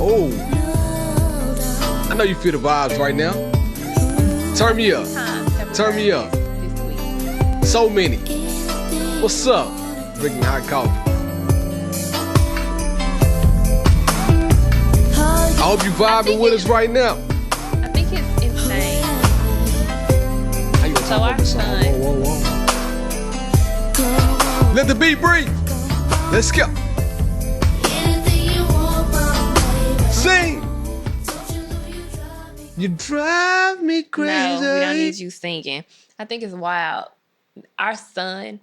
Oh, I know you feel the vibes right now. Turn me up. Turn me up. This week. So many. What's up? Drinking hot coffee. I hope you vibing with us right now. I think it's insane. How you gonna So talk our about this song? son- Whoa. Let the beat breathe. Let's go. Sing. You drive me crazy. No, we don't need you singing. I think it's wild. Our son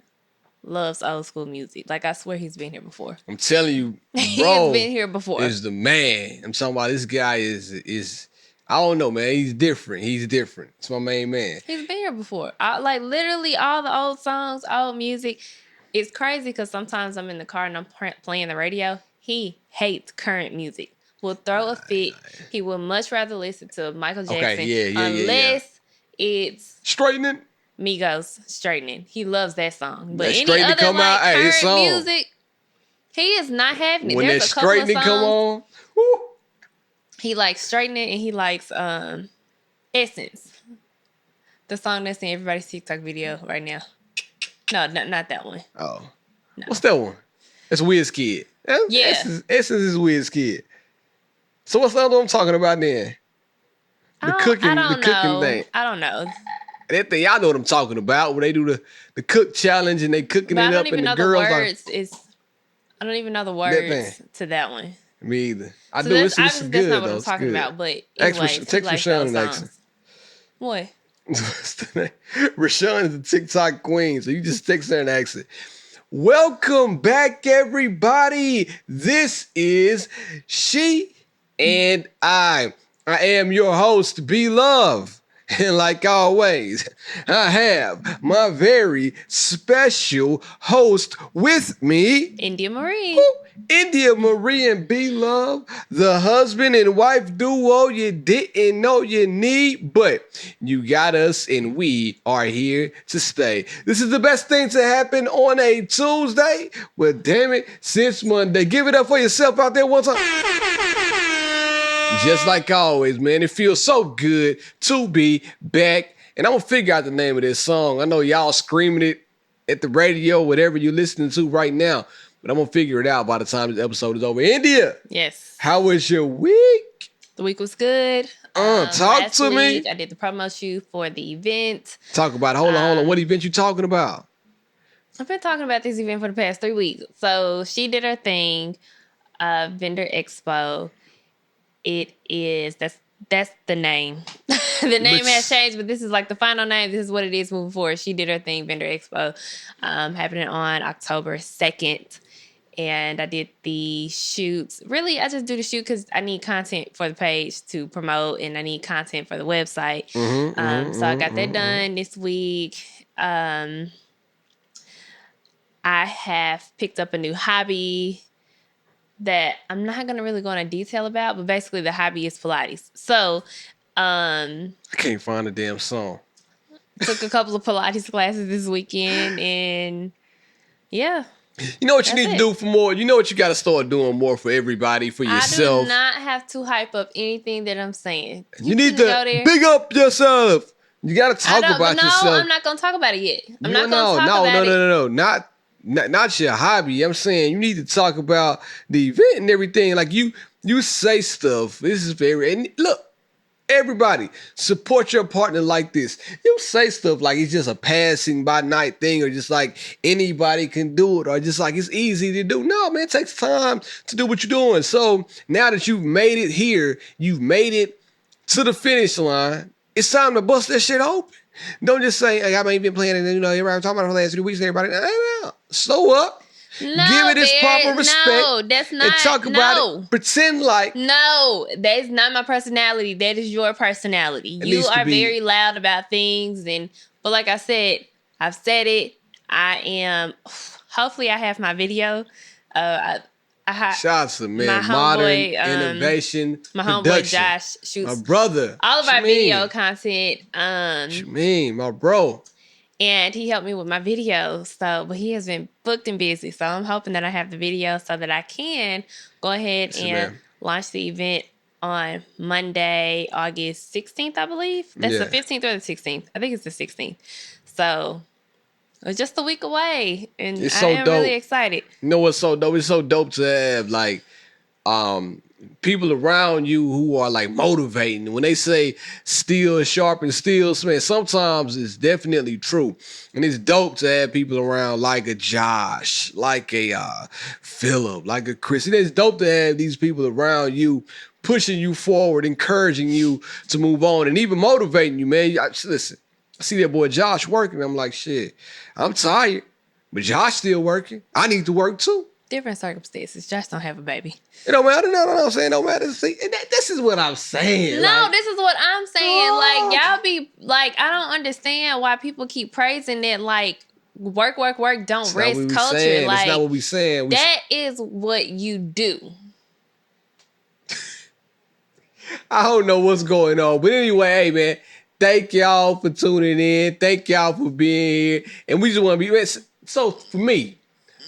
loves old school music. Like, I swear he's been here before. I'm telling you, He's bro, been here before. is the man. I'm talking about this guy is I don't know, man. He's different. He's different. It's my main man. He's been here before. Like, literally all the old songs, old music. It's crazy because sometimes I'm in the car and I'm playing the radio. He hates current music. Will throw a fit. He would much rather listen to Michael Jackson. Okay, yeah. Unless it's Straightening. Migos Straightening. He loves that song. But That any Straightening other come out, hey, his current song. music, he is not having it. When There's that a couple of straightening come songs. on, woo. He likes Straightening and he likes Essence. The song that's in everybody's TikTok video right now. No, not that one. Oh. No. What's that one? That's Wizkid. Yeah. Essence is Wizkid. So what's the other one I'm talking about then? The cooking thing. I don't know. That thing, y'all know what I'm talking about when they do the cook challenge and they cooking But I it don't up even and know the the girls words. I don't even know the words thing. to that one. Me either. I So do. that's, It's that's good not what though. I'm It's talking good. about. But Text anyways, he Rashawn likes and those ask songs. What? What's the name? Rashawn is the TikTok queen, so you just text her and ask it. Welcome back, everybody. This is She and I. I am your host, Beloved. And like always, I have my very special host with me, India Marie. India Marie and Beloved, the husband and wife duo you didn't know you need, but you got us and we are here to stay. This is the best thing to happen on a Tuesday. Well, damn it, since Monday. Give it up for yourself out there one time. Just like always, man, it feels so good to be back. And I'm going to figure out the name of this song. I know y'all screaming it at the radio, whatever you're listening to right now. But I'm going to figure it out by the time this episode is over. India, Yes. how was your week? The week was good. Talk Last to me. week, I did the promo shoot for the event. Talk about it. Hold on. What event you talking about? I've been talking about this event for the past 3 weeks. So she did her thing, Vendor Expo. It is, that's the name. The name has changed, but this is like the final name. This is what it is moving forward. She did her thing, Vendor Expo, happening on October 2nd. And I did the shoots. Really, I just do the shoot because I need content for the page to promote and I need content for the website. So I got that done this week. I have picked up a new hobby that I'm not going to really go into detail about, but basically the hobby is Pilates. So, I can't find a damn song. took a couple of Pilates classes this weekend and yeah. You know what you need to do for more? You know what you got to start doing more for everybody, for yourself? I do not have to hype up anything that I'm saying. You need go to there. big up yourself. You got to talk about yourself. No, I'm not going to talk about it yet. I'm not going to talk about it. No. Not your hobby. I'm saying you need to talk about the event and everything. Like you say stuff. This is very, and look, everybody support your partner like this. You say stuff like it's just a passing by night thing or just like anybody can do it or just like it's easy to do. No, man, it takes time to do what you're doing. So now that you've made it here, you've made it to the finish line, it's time to bust that shit open. Don't just say, hey, I ain't been playing it, everybody talking about it for the last 3 weeks, everybody. No. Slow up. No, give it its proper respect. No, that's not. And talk about it. Pretend like. No, that is not my personality. That is your personality. You are very loud about things. But like I said, I've said it. I am. Hopefully, I have my video. Shout out to man, modern innovation. My production. homeboy Josh shoots my brother. all of our video content. What you mean, my bro? And he helped me with my video. But he has been booked and busy. So I'm hoping that I have the video so that I can go ahead and launched the event on Monday, August 16th, I believe. That's the 15th or the 16th. I think it's the 16th. So it's just a week away, and It's I so am dope. really excited. You know what's so dope? It's so dope to have like people around you who are like motivating. When they say steel sharpens steel, man, sometimes it's definitely true. And it's dope to have people around like a Josh, like a Philip, like a Chris. And it's dope to have these people around you pushing you forward, encouraging you to move on, and even motivating you, man. Listen, I see that boy Josh working. I'm like, shit, I'm tired, but Josh still working. I need to work too. Different circumstances. Josh don't have a baby. It don't matter. No, I'm saying. Don't matter. See, this is what I'm saying. No, like, this is what I'm saying. Like, y'all be like, I don't understand why people keep praising that, like, work, don't rest culture. Saying. Like, that's not what we saying. That is what you do. I don't know what's going on. But anyway, hey, man, thank y'all for tuning in. Thank y'all for being here. And we just want to be, so for me,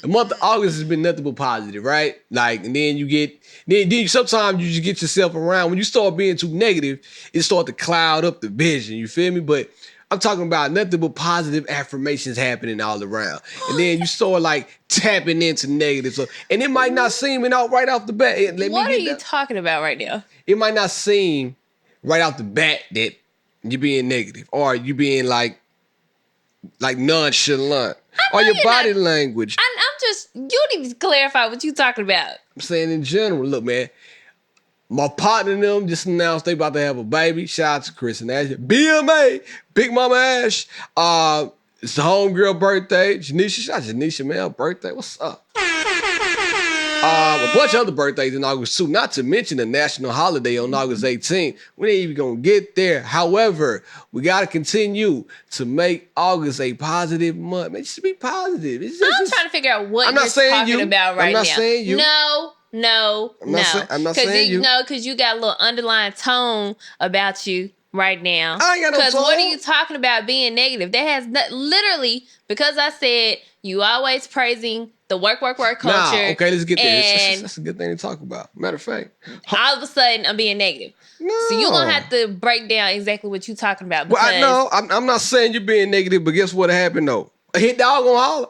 the month of August has been nothing but positive, right? Like, and then you get, then sometimes you just get yourself around. When you start being too negative, it start to cloud up the vision. You feel me? But I'm talking about nothing but positive affirmations happening all around. And then you start like tapping into negative stuff. And it might not seem out right off the bat. What are you talking about right now? It might not seem right off the bat that you're being negative or you being like nonchalant. Or your body language. I'm just, you need to clarify what you're talking about. I'm saying in general, look, man, my partner and them just announced they about to have a baby. Shout out to Chris and Ash. BMA, Big Mama Ash. It's the homegirl birthday. Janisha, shout out to Janisha, man, her birthday. What's up? A bunch of other birthdays in August too, not to mention a national holiday on August 18th. We ain't even gonna get there. However, we gotta continue to make August a positive month. Man, just be positive. I'm trying to figure out what you're talking about right now. I'm not saying you. No. I'm not saying you. No, because you got a little underlying tone about you right now. I ain't got no tone. Because what are you talking about being negative? That has literally, because I said you always praising the work culture. Nah, okay, let's get there. That's a good thing to talk about. Matter of fact. All of a sudden, I'm being negative. No. So you're going to have to break down exactly what you're talking about. Well, I'm not saying you're being negative, but guess what happened, though? A hit dog gonna holler.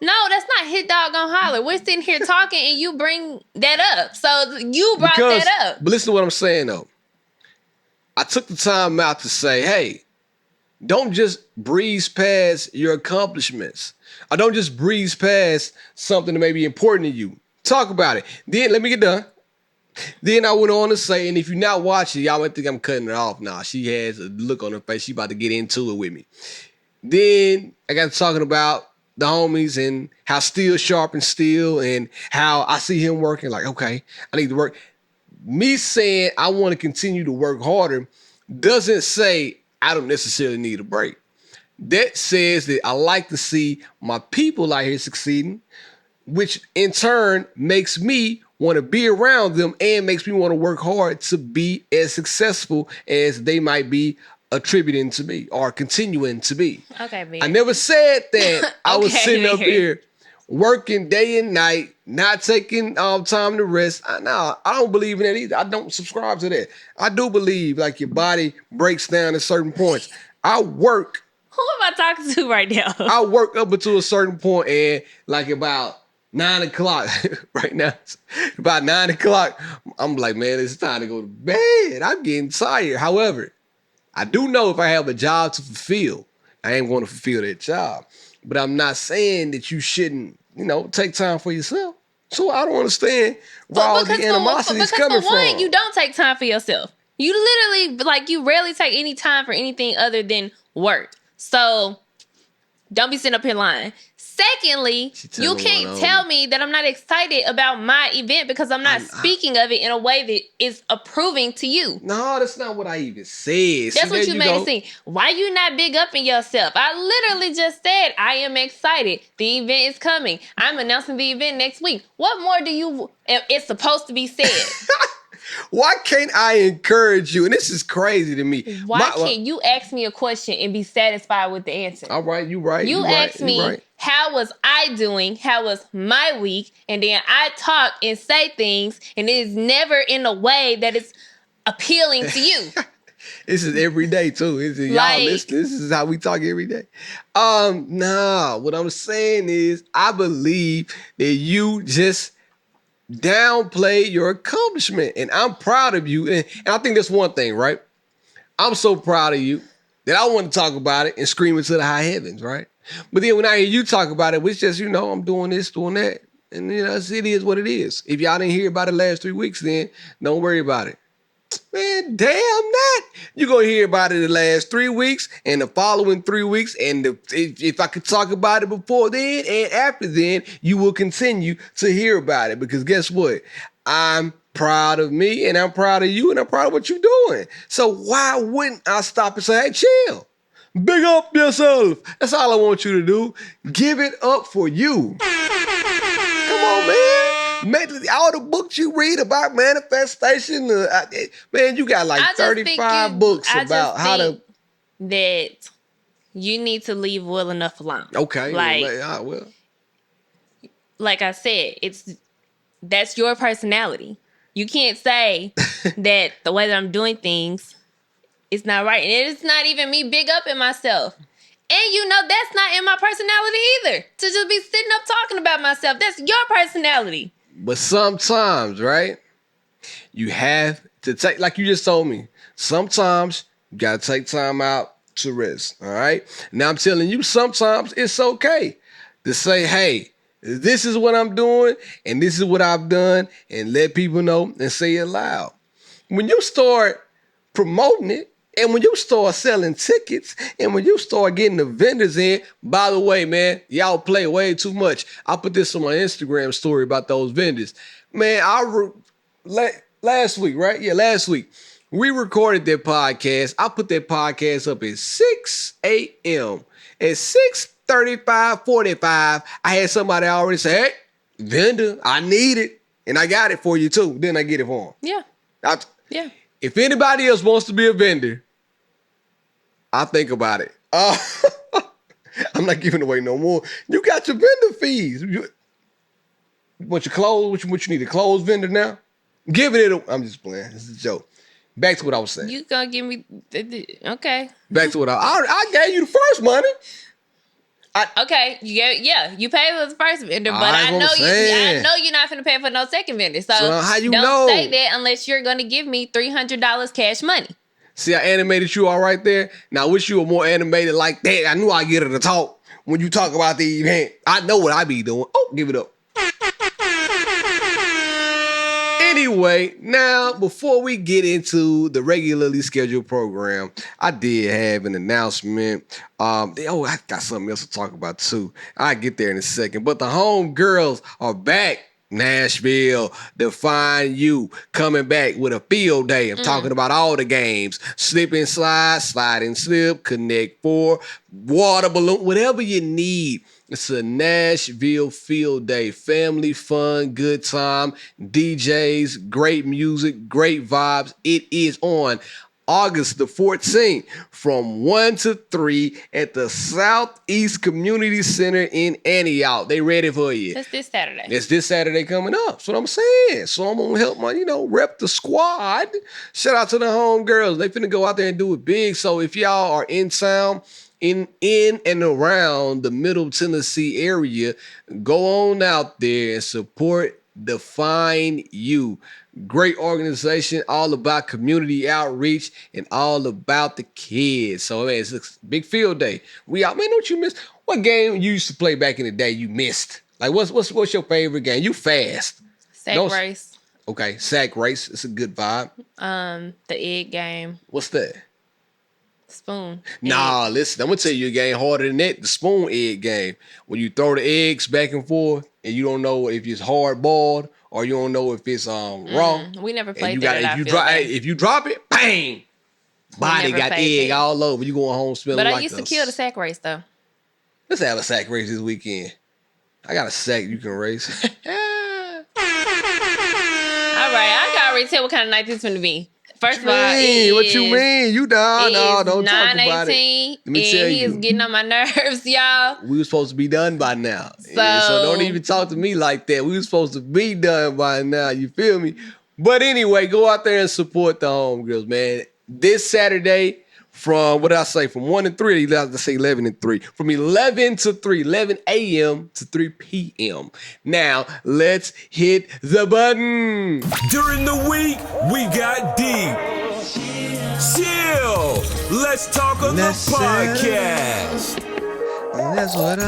No, that's not hit dog gonna holler. We're sitting here talking and you bring that up. So you brought that up. But listen to what I'm saying, though. I took the time out to say, hey, don't just breeze past your accomplishments. Or don't just breeze past something that may be important to you. Talk about it. Then, let me get done. Then I went on to say, and if you're not watching, y'all might think I'm cutting it off now. She has a look on her face. She about to get into it with me. Then I got to talking about the homies and how steel sharpens steel and how I see him working. Like, okay, I need to work. Me saying I want to continue to work harder doesn't say I don't necessarily need a break. That says that I like to see my people out here succeeding, which in turn makes me want to be around them and makes me want to work hard to be as successful as they might be attributing to me or continuing to be. Okay, man. I never said that I was sitting up here working day and night, not taking time to rest. I don't believe in that either. I don't subscribe to that. I do believe like your body breaks down at certain points. I work. Who am I talking to right now? I work up until a certain point and like about 9 o'clock right now, about 9 o'clock, I'm like, man, it's time to go to bed. I'm getting tired. However, I do know if I have a job to fulfill, I am going to fulfill that job. But I'm not saying that you shouldn't, take time for yourself. So I don't understand where all the animosity is coming from. Because for one, you don't take time for yourself. You literally, you rarely take any time for anything other than work. So don't be sitting up here lying. Secondly, you can't tell me that I'm not excited about my event because I'm not speaking of it in a way that is approving to you. No, that's not what I even said. That's what you made it seem. Why you not big up in yourself? I literally just said I am excited. The event is coming. I'm announcing the event next week. What more it's supposed to be said? Why can't I encourage you? And this is crazy to me. Why can't you ask me a question and be satisfied with the answer? All right, you right. You asked me, how was I doing? How was my week? And then I talk and say things, and it is never in a way that is appealing to you. This is every day too. Y'all listen. This is how we talk every day. Nah. What I'm saying is, I believe that you just downplay your accomplishment, and I'm proud of you. And I think that's one thing, right? I'm so proud of you that I want to talk about it and scream it to the high heavens, right? But then when I hear you talk about it, it's just, I'm doing this, doing that. And, it is what it is. If y'all didn't hear about it last 3 weeks, then don't worry about it. Man, damn that. You're going to hear about it the last 3 weeks and the following 3 weeks. And if I could talk about it before then and after then, you will continue to hear about it. Because guess what? I'm proud of me and I'm proud of you and I'm proud of what you're doing. So why wouldn't I stop and say, hey, chill. Big up yourself. That's all I want you to do. Give it up for you. Come on, man. All the books you read about manifestation, man, you got like 35 books about how to. That you need to leave well enough alone. Okay. Like I said, that's your personality. You can't say that the way that I'm doing things is not right. And it's not even me big up in myself. And that's not in my personality either. To just be sitting up talking about myself. That's your personality. But sometimes, right, you have to take, like you just told me, sometimes you got to take time out to rest, all right? Now I'm telling you, sometimes it's okay to say, hey, this is what I'm doing and this is what I've done, and let people know and say it loud. When you start promoting it, and when you start selling tickets, and when you start getting the vendors in, by the way, man, y'all play way too much. I put this on my Instagram story about those vendors. Man, last week, right? Yeah, last week. We recorded that podcast. I put that podcast up at 6 a.m. At 6:35, 45, I had somebody already say, hey, vendor, I need it. And I got it for you too. Then I get it for them. Yeah. Yeah. If anybody else wants to be a vendor, I'll think about it. I'm not giving away no more. You got your vendor fees. You want your clothes? What you need, a clothes vendor now? Give it. I'm just playing. This is a joke. Back to what I was saying. You gonna give me... Okay. Back to what I gave you the first money. Okay, you pay for the first vendor, but I know you're not finna pay for no second vendor. So how you don't say that unless you're gonna give me $300 cash money. See, I animated you all right there. Now, I wish you were more animated like that. I knew I'd get her to talk when you talk about the event. I know what I be doing. Oh, give it up. Anyway, now, before we get into the regularly scheduled program, I did have an announcement. I got something else to talk about, too. I'll get there in a second. But the home girls are back. Nashville, Define You, coming back with a field day. I'm talking about all the games. Slip and slide, slide and slip, Connect 4, water balloon, whatever you need. It's a Nashville field day. Family fun, good time, DJs, great music, great vibes. It is on August the 14th from 1 to 3 at the Southeast Community Center in Antioch. They ready for you. That's this Saturday. It's this Saturday coming up. That's what I'm saying. So I'm going to help my, rep the squad. Shout out to the home girls. They finna go out there and do it big. So if y'all are in town, in and around the Middle Tennessee area, go on out there and support Define You. Great organization, all about community outreach and all about the kids. So, man, it's a big field day. We out, man. Don't you miss? What game you used to play back in the day you missed? Like, what's your favorite game? You fast. Sack race. Okay, sack race. It's a good vibe. The egg game. What's that? Spoon. Nah, listen, I'm gonna tell you a game harder than that. The spoon egg game. When you throw the eggs back and forth and you don't know if it's hard boiled or you don't know if it's raw. We never played that. If you drop it, bang! Body got egg all over. You going home smelling like But I used to kill the sack race though. Let's have a sack race this weekend. I got a sack you can race. All right, I can already tell what kind of night this is going to be. First of all, What you mean? You down? No, don't talk about it. 9:18, Let me tell and he you. is getting on my nerves, y'all. We were supposed to be done by now. So don't even talk to me like that. We were supposed to be done by now. You feel me? But anyway, go out there and support the homegirls, man. This Saturday, from what did I say? From 1 to 3, let's say 11 and 3. From 11 to 3, 11 a.m. to 3 p.m. Now, let's hit the button. During the week, we got deep. Chill. Let's talk on the podcast. That's what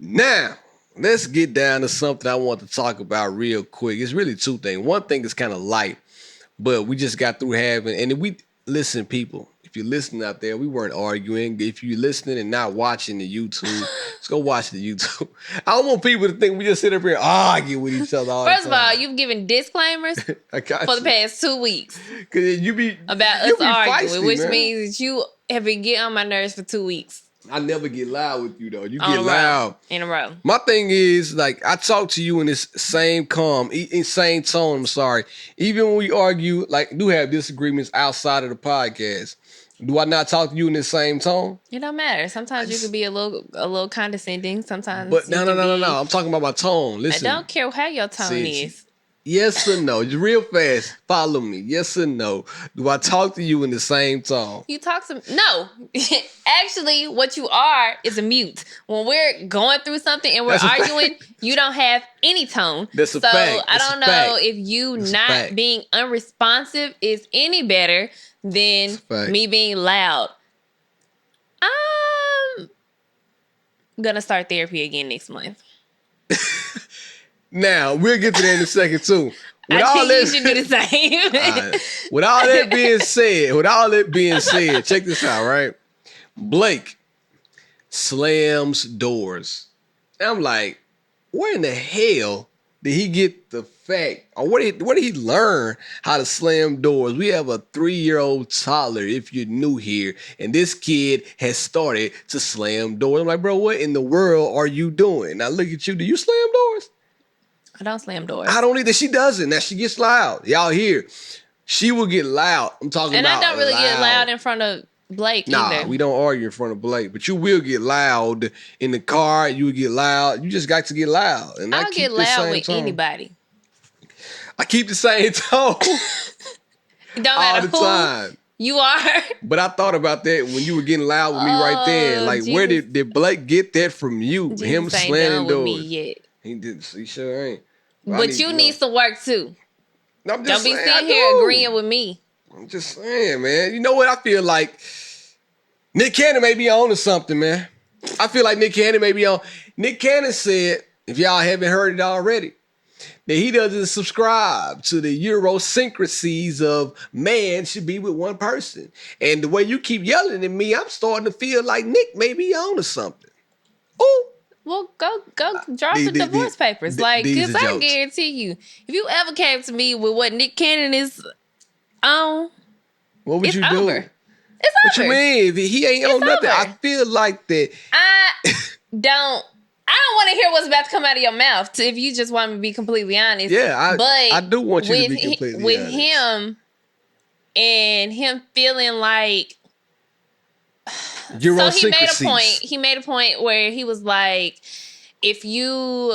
Now, let's get down to something I want to talk about real quick. It's really two things. One thing is kind of light, but we just got through having, and listen, people, if you're listening out there, we weren't arguing. If you're listening and not watching the YouTube, let's go watch the YouTube. I don't want people to think we just sit up here and argue with each other all First the of all, time. you've given disclaimers for the past 2 weeks Cause you be about us arguing, feisty, which man. means that you have been getting on my nerves for 2 weeks. I never get loud with you though. You On get a row. loud. In a row. My thing is, like, I talk to you in this same calm, same tone. I'm sorry. Even when we argue, like, do have disagreements outside of the podcast. Do I not talk to you in the same tone? It don't matter. Sometimes you can be a little condescending. Sometimes, But you no. I'm talking about my tone. Listen. I don't care how your tone is. Yes or no? Just real fast. Follow me. Yes or no? Do I talk to you in the same tone? You talk to no. Actually, what you are is a mute. When we're going through something and we're That's a arguing, you don't have any tone. That's a so fact. I That's don't a know fact. if you That's a not fact. being unresponsive is any better than That's a fact. me being loud. I'm gonna start therapy again next month. Now, we'll get to that in a second, too. I think you should do the same. Right. With all that being said, check this out, right? Blake slams doors. And I'm like, where in the hell did he get the fact, or where did he learn how to slam doors? We have a 3-year-old toddler, if you're new here, and this kid has started to slam doors. I'm like, bro, what in the world are you doing? Now look at you. Do you slam doors? I don't slam doors. I don't either. She doesn't. Now she gets loud. Y'all hear? She will get loud. I'm talking and about I don't really get loud in front of Blake either. Nah, we don't argue in front of Blake, but you will get loud in the car. You will get loud. You just got to get loud. And I'll get loud with anybody. I keep the same tone It don't all matter the who time. you are. But I thought about that when you were getting loud with me right there. Like, Jesus. where did Blake get that from you? Jesus Him ain't slamming done with me doors. yet. He did. He sure ain't. But you need some work too. I'm Don't just be saying, I sitting here do. agreeing with me. I'm just saying, man. You know what? I feel like Nick Cannon may be on to something, man. I feel like Nick Cannon may be on. Nick Cannon said, if y'all haven't heard it already, that he doesn't subscribe to the Eurocentrics of man should be with one person. And the way you keep yelling at me, I'm starting to feel like Nick may be on to something. Ooh. Well, go drop the divorce papers. Because I guarantee you, if you ever came to me with what Nick Cannon is on, What would it's you do? over. It's What over. you mean? If he ain't on nothing, over. I feel like that. I don't want to hear what's about to come out of your mouth. If you just want me to be completely honest. Yeah, I do want you to with be completely with honest. him and him feeling like. So he made a point where he was like, if you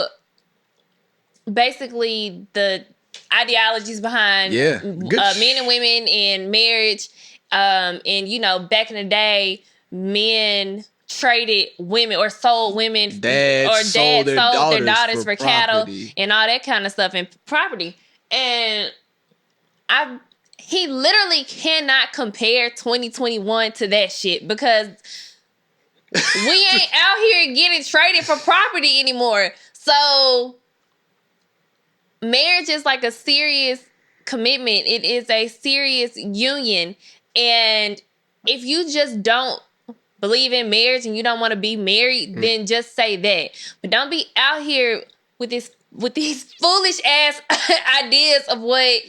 basically the ideologies behind men and women in marriage, and back in the day, men traded women or sold women, dads sold their daughters for cattle property. and all that kind of stuff and property. And he literally cannot compare 2021 to that shit because we ain't out here getting traded for property anymore. So marriage is like a serious commitment. It is a serious union. And if you just don't believe in marriage and you don't want to be married, then just say that. But don't be out here with these foolish ass ideas of what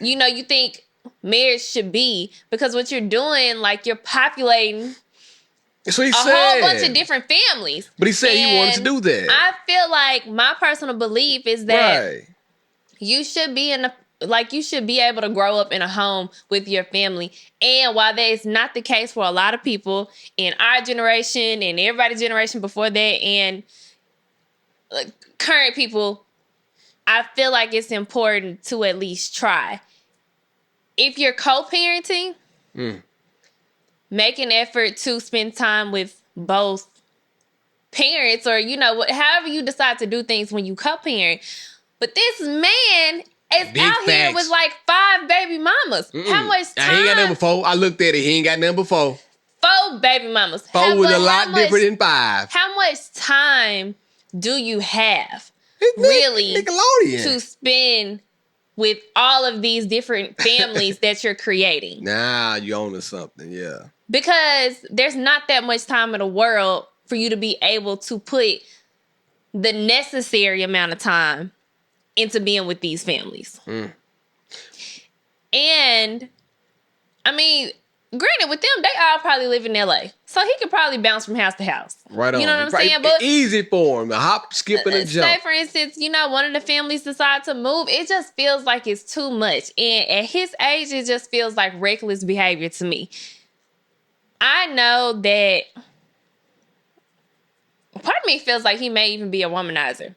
you think marriage should be, because what you're doing, like, you're populating That's what he a said. whole bunch of different families. But he said he wanted to do that. I feel like my personal belief is that Right. you should be in Like, you should be able to grow up in a home with your family. And while that is not the case for a lot of people in our generation and everybody's generation before that and current people, I feel like it's important to at least try. If you're co-parenting, make an effort to spend time with both parents, or, you know, however you decide to do things when you co-parent. But this man is Big out here facts. with like 5 baby mamas. How much time? He ain't got number 4. I looked at it. He ain't got number 4. 4 baby mamas. 4 was a lot different than 5. How much time do you have It's really Nickelodeon. to spend with all of these different families that you're creating? Nah, you own something, yeah. Because there's not that much time in the world for you to be able to put the necessary amount of time into being with these families. And, I mean, granted, with them, they all probably live in LA. So he could probably bounce from house to house. Right on. You know what I'm saying? But easy for him. A hop, skip, and a jump. say, for instance, you know, one of the families decide to move. It just feels like it's too much. And at his age, it just feels like reckless behavior to me. I know that part of me feels like he may even be a womanizer.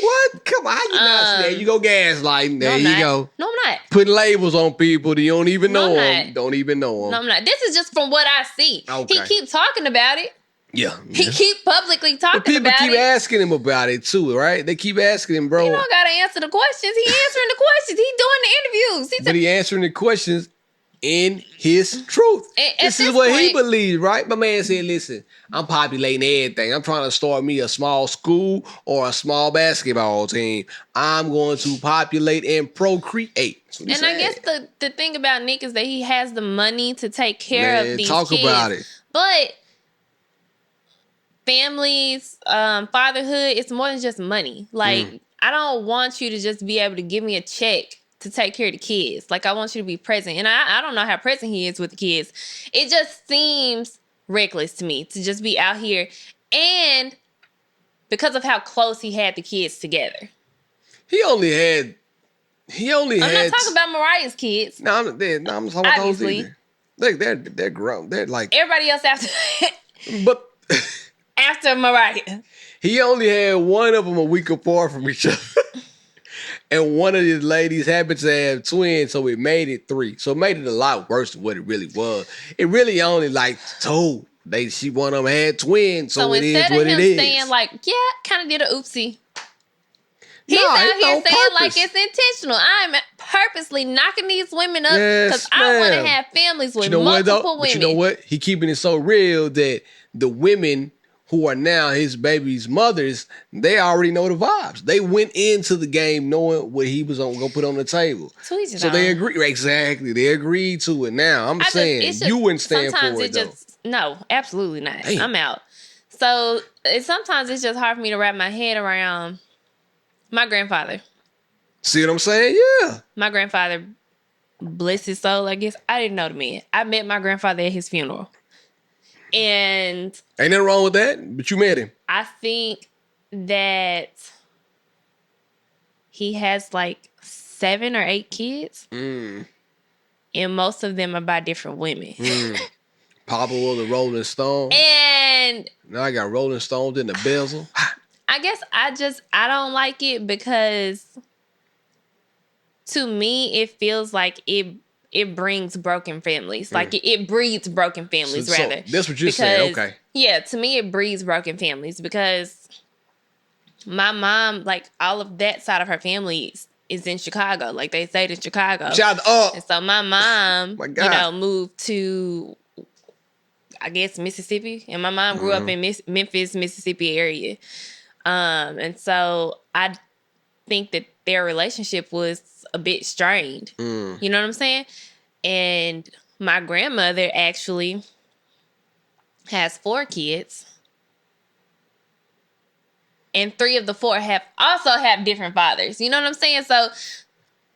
What? Come on, how you not see that? You go gaslighting. There you go. No, I'm not. Putting labels on people that you don't even know them. Don't even know them. No, I'm not. This is just from what I see. Okay. He keep talking about it. Yeah. He keep publicly talking But people about keep it. asking him about it too, right? They keep asking him, bro. You don't gotta answer the questions. He answering the questions. He doing the interviews. But he answering the questions in his truth. This is what he believes, right? My man said, listen, I'm populating everything. I'm trying to start me a small school or a small basketball team. I'm going to populate and procreate. And I guess the thing about Nick is that he has the money to take care of these talk kids. about it. But families, fatherhood, it's more than just money. Like, I don't want you to just be able to give me a check to take care of the kids. Like, I want you to be present. And I don't know how present he is with the kids. It just seems reckless to me to just be out here. And because of how close he had the kids together. I'm not talking about Mariah's kids. No, I'm talking about those either. They're grown. They're like everybody else after but after Mariah. He only had one of them a week apart from each other. And one of these ladies happened to have twins, so it made it 3. So it made it a lot worse than what it really was. It really only like 2. One of them had twins, so it is what it is. So instead of him saying like, yeah, kind of did a oopsie. He's out here saying purpose. like it's intentional. I'm purposely knocking these women up because I want to have families with multiple women. But you know what? He keeping it so real that the women who are now his baby's mothers, they already know the vibes. They went into the game knowing what he was going to put on the table. So they agree. Exactly. They agreed to it now. I'm saying you wouldn't stand for it, though. No, absolutely not. Damn. I'm out. So sometimes it's just hard for me to wrap my head around my grandfather. See what I'm saying? Yeah. My grandfather, bless his soul, I guess. I didn't know the man. I met my grandfather at his funeral. And ain't nothing wrong with that, but you met him. I think that he has like 7 or 8 kids. And most of them are by different women. Papa was a Rolling Stone. And now I got Rolling Stones in the bezel. I guess I don't like it because to me it feels like it brings broken families. Like it breeds broken families, rather. So that's what you're saying, okay. Yeah, to me it breeds broken families because my mom, like all of that side of her family is in Chicago. Like they stayed in Chicago. Shout out. And so my mom, moved to, I guess, Mississippi. And my mom grew up in Memphis, Mississippi area. And so I think that their relationship was a bit strained. You know what I'm saying? And my grandmother actually has 4 kids. And 3 of the 4 also have different fathers. You know what I'm saying? So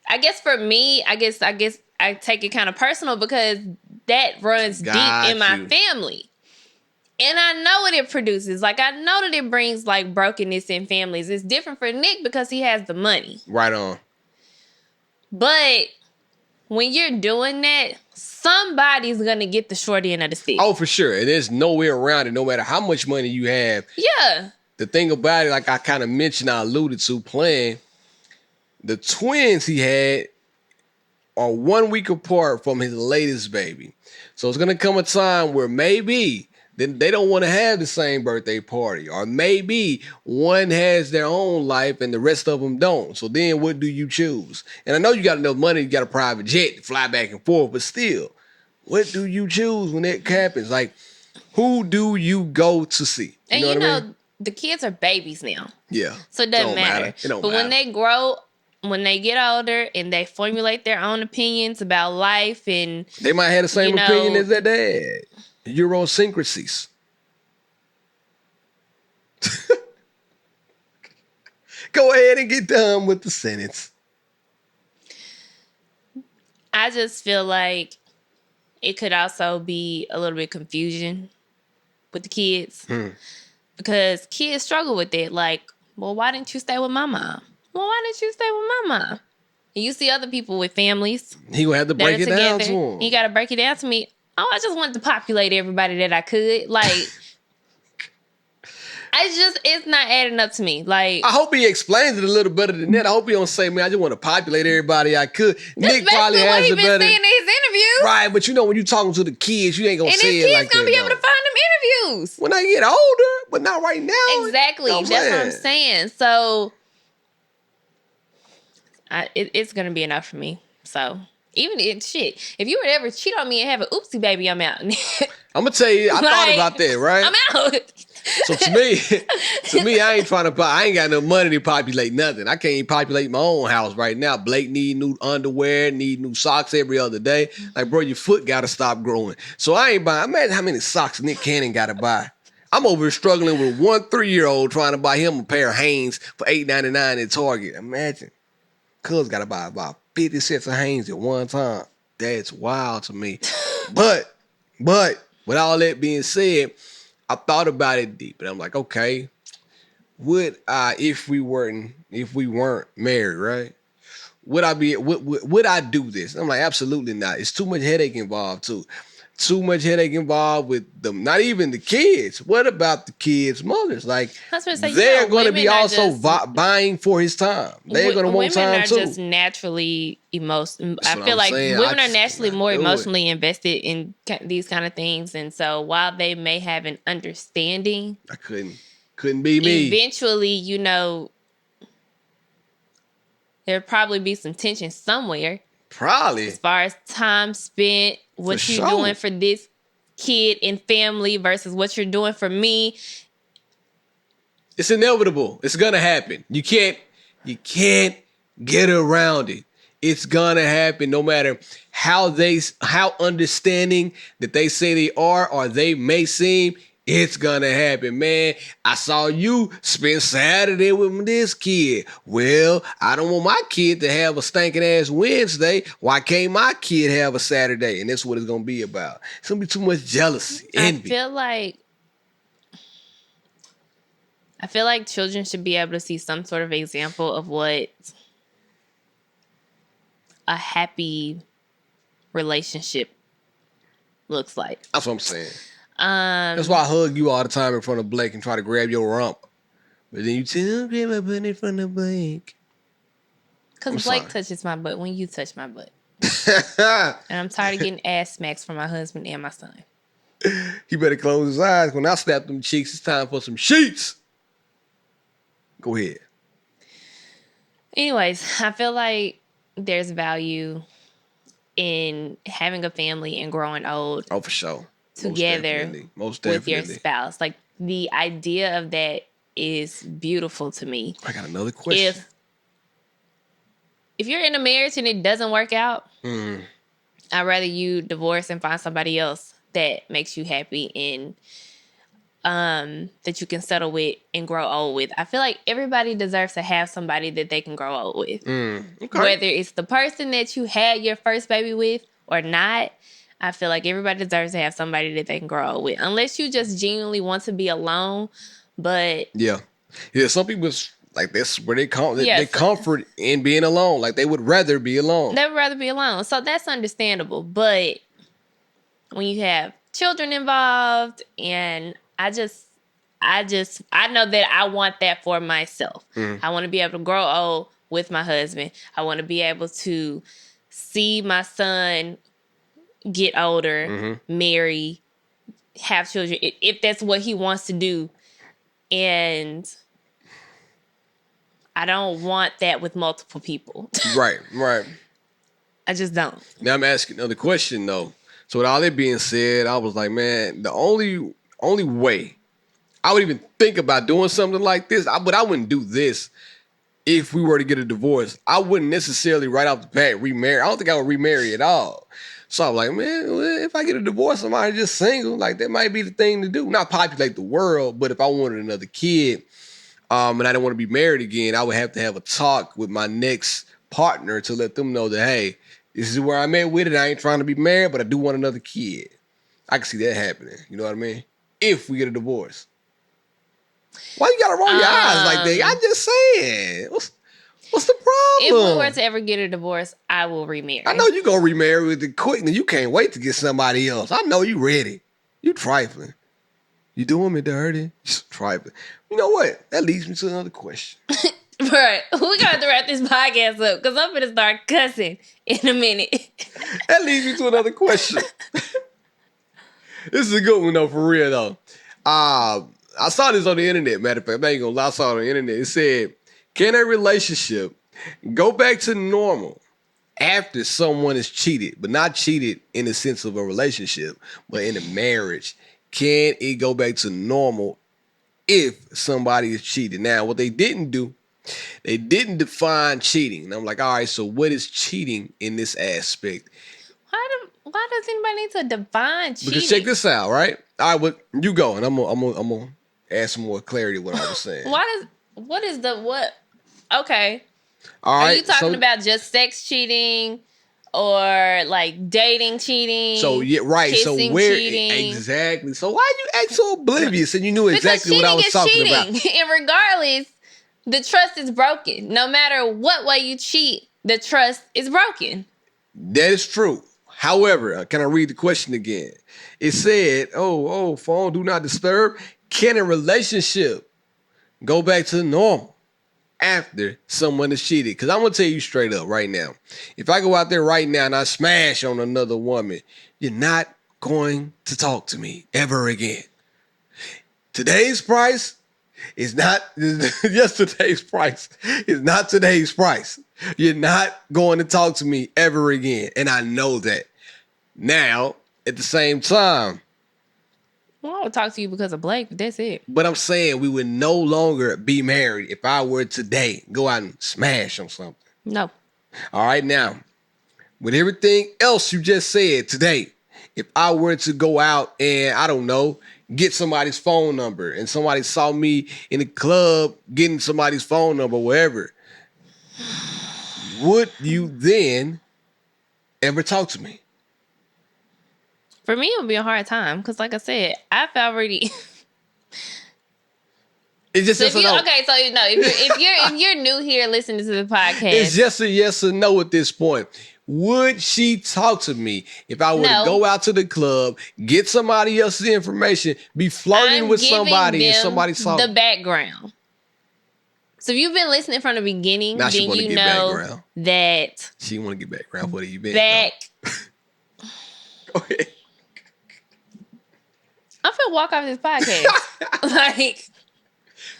I guess for me, I guess I take it kind of personal because that runs deep in my family. And I know what it produces. Like, I know that it brings, like, brokenness in families. It's different for Nick because he has the money. Right on. But when you're doing that, somebody's going to get the short end of the stick. Oh, for sure. And there's no way around it, no matter how much money you have. Yeah. The thing about it, like I kind of mentioned, I alluded to playing, the twins he had are 1 week apart from his latest baby. So it's going to come a time where maybe then they don't want to have the same birthday party, or maybe one has their own life and the rest of them don't. So then what do you choose? And I know you got enough money, you got a private jet to fly back and forth, but still, what do you choose when it happens? Like, who do you go to see? And know what I mean? the kids are babies now. Yeah. So it doesn't matter. It don't but matter. when they grow, when they get older and they formulate their own opinions about life, and they might have the same you know, opinion as their dad. Eurocentrics. Go ahead and get done with the sentence. I just feel like it could also be a little bit confusion with the kids. Because kids struggle with it. Like, well, why didn't you stay with my mom? Well, why didn't you stay with my mom? And you see other people with families. He gonna have to break it down to him. He got to break it down to me. Oh, I just wanted to populate everybody that I could. Like, it's not adding up to me. Like, I hope he explains it a little better than that. I hope he don't say, man, I just want to populate everybody I could. Nick probably has what he a been better. saying in his interviews. Right, but you know, when you talking to the kids, you ain't gonna say it like that. And his kids gonna be able to find them interviews. When I get older, but not right now. Exactly. You know That's what I'm saying. So, it's gonna be enough for me. So, even if you would ever cheat on me and have an oopsie baby, I'm out. I'm gonna tell you, I thought about that, right? I'm out. So to me, I ain't I ain't got no money to populate nothing. I can't even populate my own house right now. Blake need new underwear, need new socks every other day. Like, bro, your foot gotta stop growing. So I ain't buying. Imagine how many socks Nick Cannon gotta buy. I'm over here struggling with 1 3-year-old trying to buy him a pair of Hanes for $8.99 at Target. Imagine. Cuz gotta buy about 50 sets of Hanes at one time. That's wild to me. But with all that being said, I thought about it deep, and I'm like, okay, would I, if we weren't married, right? Would I do this? I'm like, absolutely not. It's too much headache involved too. Too much headache involved with them. Not even the kids. What about the kids' mothers? Like, they're going to be also buying for his time. They're going to want time too. Women are just naturally emotional. I feel like women are naturally more emotionally invested in these kind of things, and so while they may have an understanding, I couldn't be me. Eventually, there'd probably be some tension somewhere. Probably. As far as time spent, what you're doing for this kid and family versus what you're doing for me. It's inevitable. It's gonna happen. You can't get around it. It's gonna happen no matter how understanding that they say they are or they may seem. It's gonna happen, man. I saw you spend Saturday with this kid. Well, I don't want my kid to have a stinking ass Wednesday. Why can't my kid have a Saturday? And that's what it's gonna be about. It's gonna be too much jealousy, envy. I feel like children should be able to see some sort of example of what a happy relationship looks like. That's what I'm saying. That's why I hug you all the time in front of Blake and try to grab your rump. But then you tell me, grab my butt in front of Blake. Because Blake touches my butt when you touch my butt. And I'm tired of getting ass smacks from my husband and my son. He better close his eyes. When I slap them cheeks, it's time for some sheets. Go ahead. Anyways, I feel like there's value in having a family and growing old. Oh, for sure. Together Most definitely. With your spouse. Like, the idea of that is beautiful to me. I got another question. If you're in a marriage and it doesn't work out, I'd rather you divorce and find somebody else that makes you happy and that you can settle with and grow old with. I feel like everybody deserves to have somebody that they can grow old with. Okay. Whether it's the person that you had your first baby with or not, I feel like everybody deserves to have somebody that they can grow old with. Unless you just genuinely want to be alone, but... Yeah, some people Like that's where they come. They Yes. comfort in being alone. Like they would rather be alone. They would rather be alone. So that's understandable. But when you have children involved, and I know that I want that for myself. I want to be able to grow old with my husband. I want to be able to see my son get older, marry, have children, if that's what he wants to do. And I don't want that with multiple people. Right. I just don't. Now I'm asking another question though. So with all that being said, I was like, man, the only way I would even think about doing something like this, but I wouldn't do this if we were to get a divorce. I wouldn't necessarily right off the bat remarry. I don't think I would remarry at all. So I'm like, man, well, if I get a divorce, I might just single. Like that might be the thing to do. Not populate the world, but if I wanted another kid, and I didn't want to be married again, I would have to have a talk with my next partner to let them know that, hey, this is where I'm at with it. I ain't trying to be married, but I do want another kid. I can see that happening. You know what I mean? If we get a divorce. Why you gotta roll your eyes like that? I'm just saying. What's the problem? If we were to ever get a divorce, I will remarry. I know you gonna remarry with it quick, and you can't wait to get somebody else. I know you ready. You trifling. You doing me dirty. Just trifling. You know what? That leads me to another question. Right. We got to wrap this podcast up because I'm going to start cussing in a minute. That leads me to another question. This is a good one though, for real though. I saw this on the internet, matter of fact. I ain't gonna lie, I saw it on the internet. It said, can a relationship go back to normal after someone is cheated, but not cheated in the sense of a relationship, but in a marriage? Can it go back to normal if somebody is cheated? Now, what they didn't do, they didn't define cheating. And I'm like, all right, so what is cheating in this aspect? Why does anybody need to define cheating? Because check this out, right? All right, well, you go, and I'm gonna add some more clarity to what I was saying. Okay. All right. Are you talking about just sex cheating or like dating cheating? So yeah, right. So where cheating? Exactly? So why you act so oblivious and you knew exactly what I was talking about? And regardless, the trust is broken. No matter what way you cheat, the trust is broken. That is true. However, can I read the question again? It said, oh, phone, do not disturb. Can a relationship go back to normal after someone is cheated? Because I'm going to tell you straight up right now. If I go out there right now and I smash on another woman, you're not going to talk to me ever again. Today's price is not yesterday's price. It's not today's price. You're not going to talk to me ever again. And I know that. Now, at the same time, well, I would talk to you because of Blake, but that's it. But I'm saying we would no longer be married if I were today go out and smash on something. No. All right, now, with everything else you just said today, if I were to go out and, I don't know, get somebody's phone number and somebody saw me in the club getting somebody's phone number, wherever, would you then ever talk to me? For me, it would be a hard time because, like I said, I've already. It's just So yes or no. okay, so if you're new here listening to the podcast, It's just a yes or no at this point. Would she talk to me if I were to go out to the club, get somebody else's information, be flirting with somebody, and somebody saw the background? So if you've been listening from the beginning, now then you know that she want to get background. What have you been? Go ahead. I'm finna walk off this podcast. Like,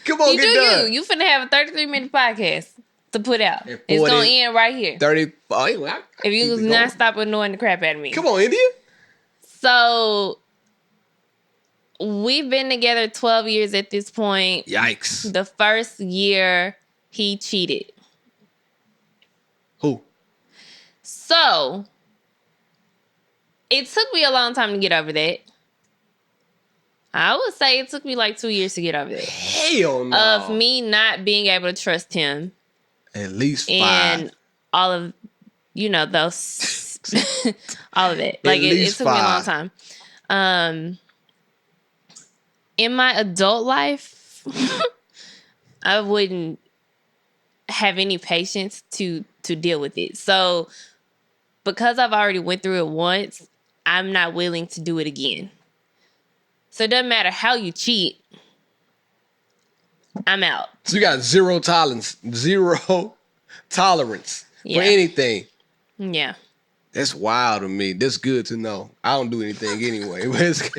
come on, get done. You finna have a 33-minute podcast to put out. It's gonna end right here. 30. Oh, anyway, if you not stop annoying the crap out of me. Come on, India. So we've been together 12 years at this point. Yikes. The first year he cheated. Who? So it took me a long time to get over that. I would say it took me like 2 years to get over that. Hell no. Of me not being able to trust him. At least 5. And all of, those, all of it. Like, it took me a long time. In my adult life, I wouldn't have any patience to deal with it. So because I've already went through it once, I'm not willing to do it again. So it doesn't matter how you cheat, I'm out. So you got zero tolerance for anything. Yeah. That's wild to me. That's good to know. I don't do anything anyway, but it's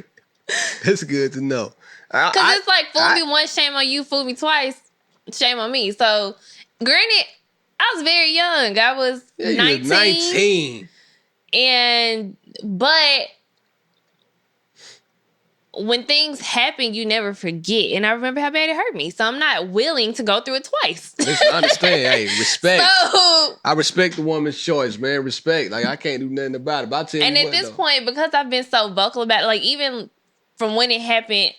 good to know. Because it's like, fool me once, shame on you. Fool me twice, shame on me. So, granted, I was very young. I was 19. But when things happen, you never forget. And I remember how bad it hurt me. So I'm not willing to go through it twice. Listen, I understand. Hey, respect. So, I respect the woman's choice, man. Respect. Like, I can't do nothing about it. But I'll tell you and what, at this though. point, because I've been so vocal about it, like even from when it happened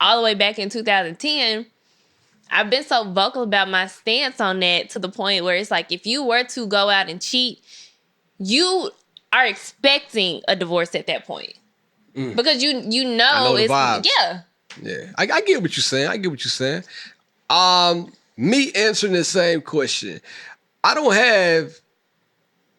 all the way back in 2010, I've been so vocal about my stance on that to the point where it's like, if you were to go out and cheat, you are expecting a divorce at that point. Because you know, I know the it's vibes. Yeah. I get what you're saying. Me answering the same question. I don't have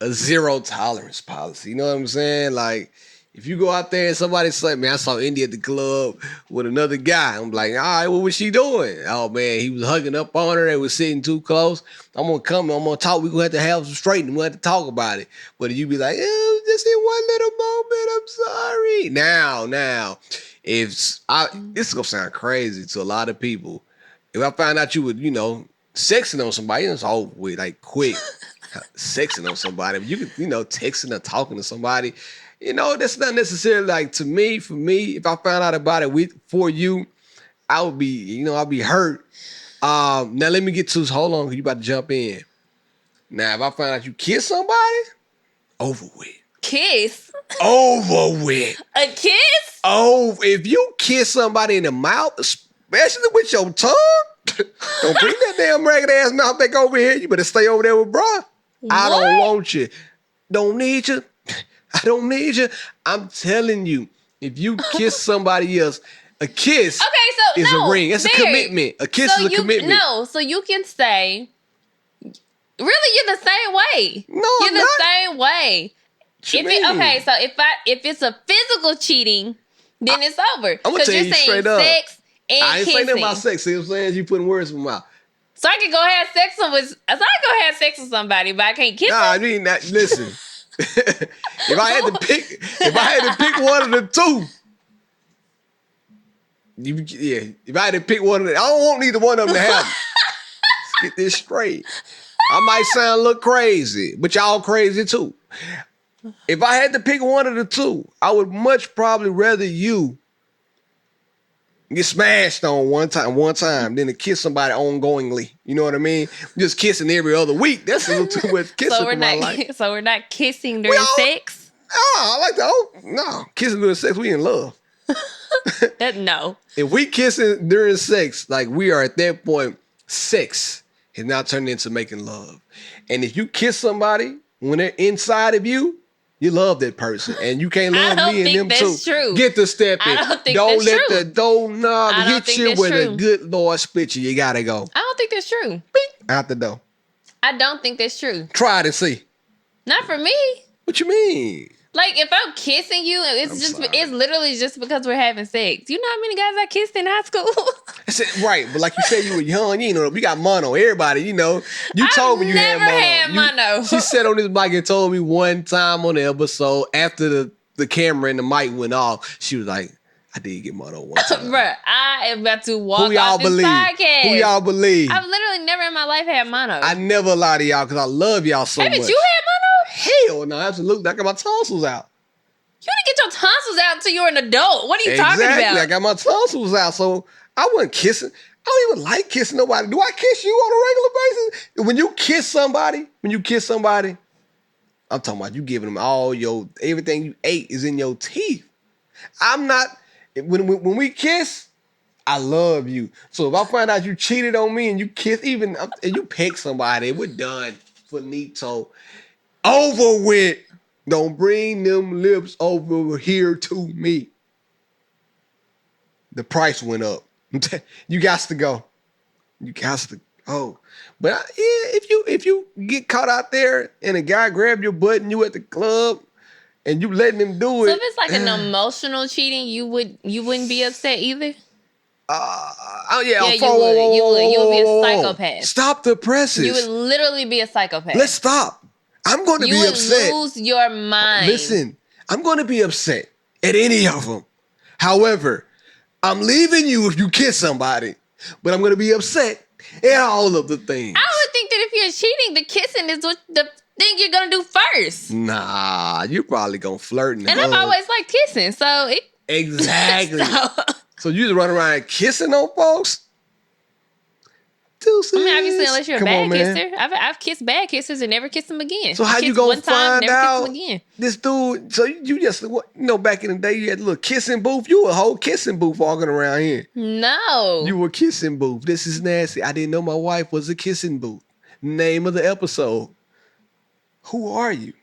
a zero tolerance policy. You know what I'm saying? Like, if you go out there and somebody say, man, I saw India at the club with another guy. I'm like, all right, what was she doing? Oh, man, he was hugging up on her. They was sitting too close. I'm going to come. I'm going to talk. We're going to have some straightening. We'll have to talk about it. But you be like, just in one little moment. I'm sorry. Now, this is going to sound crazy to a lot of people. If I find out you would, sexing on somebody, it's over with, like, quick. Sexing on somebody. You could, texting or talking to somebody. That's not necessarily like for me, if I found out about it for you, I would be, I'll be hurt. Now let me get to, hold on, you about to jump in. Now, if I find out you kiss somebody, over with. Kiss? Over with. A kiss? Oh, if you kiss somebody in the mouth, especially with your tongue, don't bring that damn ragged ass mouth back over here. You better stay over there with bruh. I don't want you. Don't need you. I don't need you. I'm telling you, if you kiss somebody else, a kiss is a ring. It's a commitment. A kiss is a commitment. No, so you can say, really, you're the same way. No, you're the same way. So if it's a physical cheating, then it's over. I'm gonna tell you straight up. Sex and I ain't kissing. saying nothing about sex. See what I'm saying? You putting words in my mouth. So I can go have sex with somebody, but I can't kiss them. I mean that. Listen. If I had to pick one of the two, if I had to pick one of them, I don't want neither one of them to happen. Let's get this straight. I might sound a little crazy, but y'all crazy too. If I had to pick one of the two, I would much probably rather you get smashed on one time than to kiss somebody ongoingly. You know what I mean? Just kissing every other week. That's a little too much kissing for my life. So we're not kissing during sex? Oh, I like that. No, kissing during sex, we in love. No. If we kissing during sex, like we are at that point, sex is now turned into making love. And if you kiss somebody when they're inside of you, you love that person, and you can't love me and them too. True. Get the step in. I don't think don't that's let true. the doorknob hit you with true. a good Lord split you. You gotta go. I don't think that's true. Beep, out the door. I don't think that's true. Try it and see. Not for me. What you mean? Like, if I'm kissing you, it's literally just because we're having sex. You know how many guys I kissed in high school? Right, but like you said, you were young. We got mono. Everybody, you told me you had mono. Never had mono. She said on this mic and told me one time on the episode after the camera and the mic went off, she was like, I did get mono one time. Bruh, I am about to walk Who y'all off this believe? podcast. Who y'all believe? I've literally never in my life had mono. I never lie to y'all because I love y'all so much. Hey, but you had mono? Hell no, absolutely. I got my tonsils out. You didn't get your tonsils out until you were an adult. What are you talking about? I got my tonsils out, so I wasn't kissing. I don't even like kissing nobody. Do I kiss you on a regular basis? When you kiss somebody, I'm talking about you giving them all everything you ate is in your teeth. I'm not, when we kiss, I love you. So if I find out you cheated on me and you kiss, and you pick somebody, we're done. Finito. Over with. Don't bring them lips over here to me. The price went up. You got to go. Oh, but if you get caught out there and a guy grab your butt and you at the club and you letting him do it. So if it's like an emotional cheating, you wouldn't be upset either? Yeah, you would. You would be a psychopath. Stop the presses. You would literally be a psychopath. Let's stop. I'm going to be upset. You would lose your mind. Listen, I'm going to be upset at any of them. However, I'm leaving you if you kiss somebody, but I'm going to be upset at all of the things. I would think that if you're cheating, the kissing is what the thing you're going to do first. Nah, you're probably going to flirt and I've always liked kissing, so it... Exactly. So you just run around kissing on folks? Deuces. I mean, obviously, unless you're a bad man. kisser. I've kissed bad kissers and never kissed them again. So how you kissed gonna one time, find never out kissed them again. this dude? So you just, back in the day, you had a little kissing booth. You a whole kissing booth walking around here. No. You were a kissing booth. This is nasty. I didn't know my wife was a kissing booth. Name of the episode. Who are you?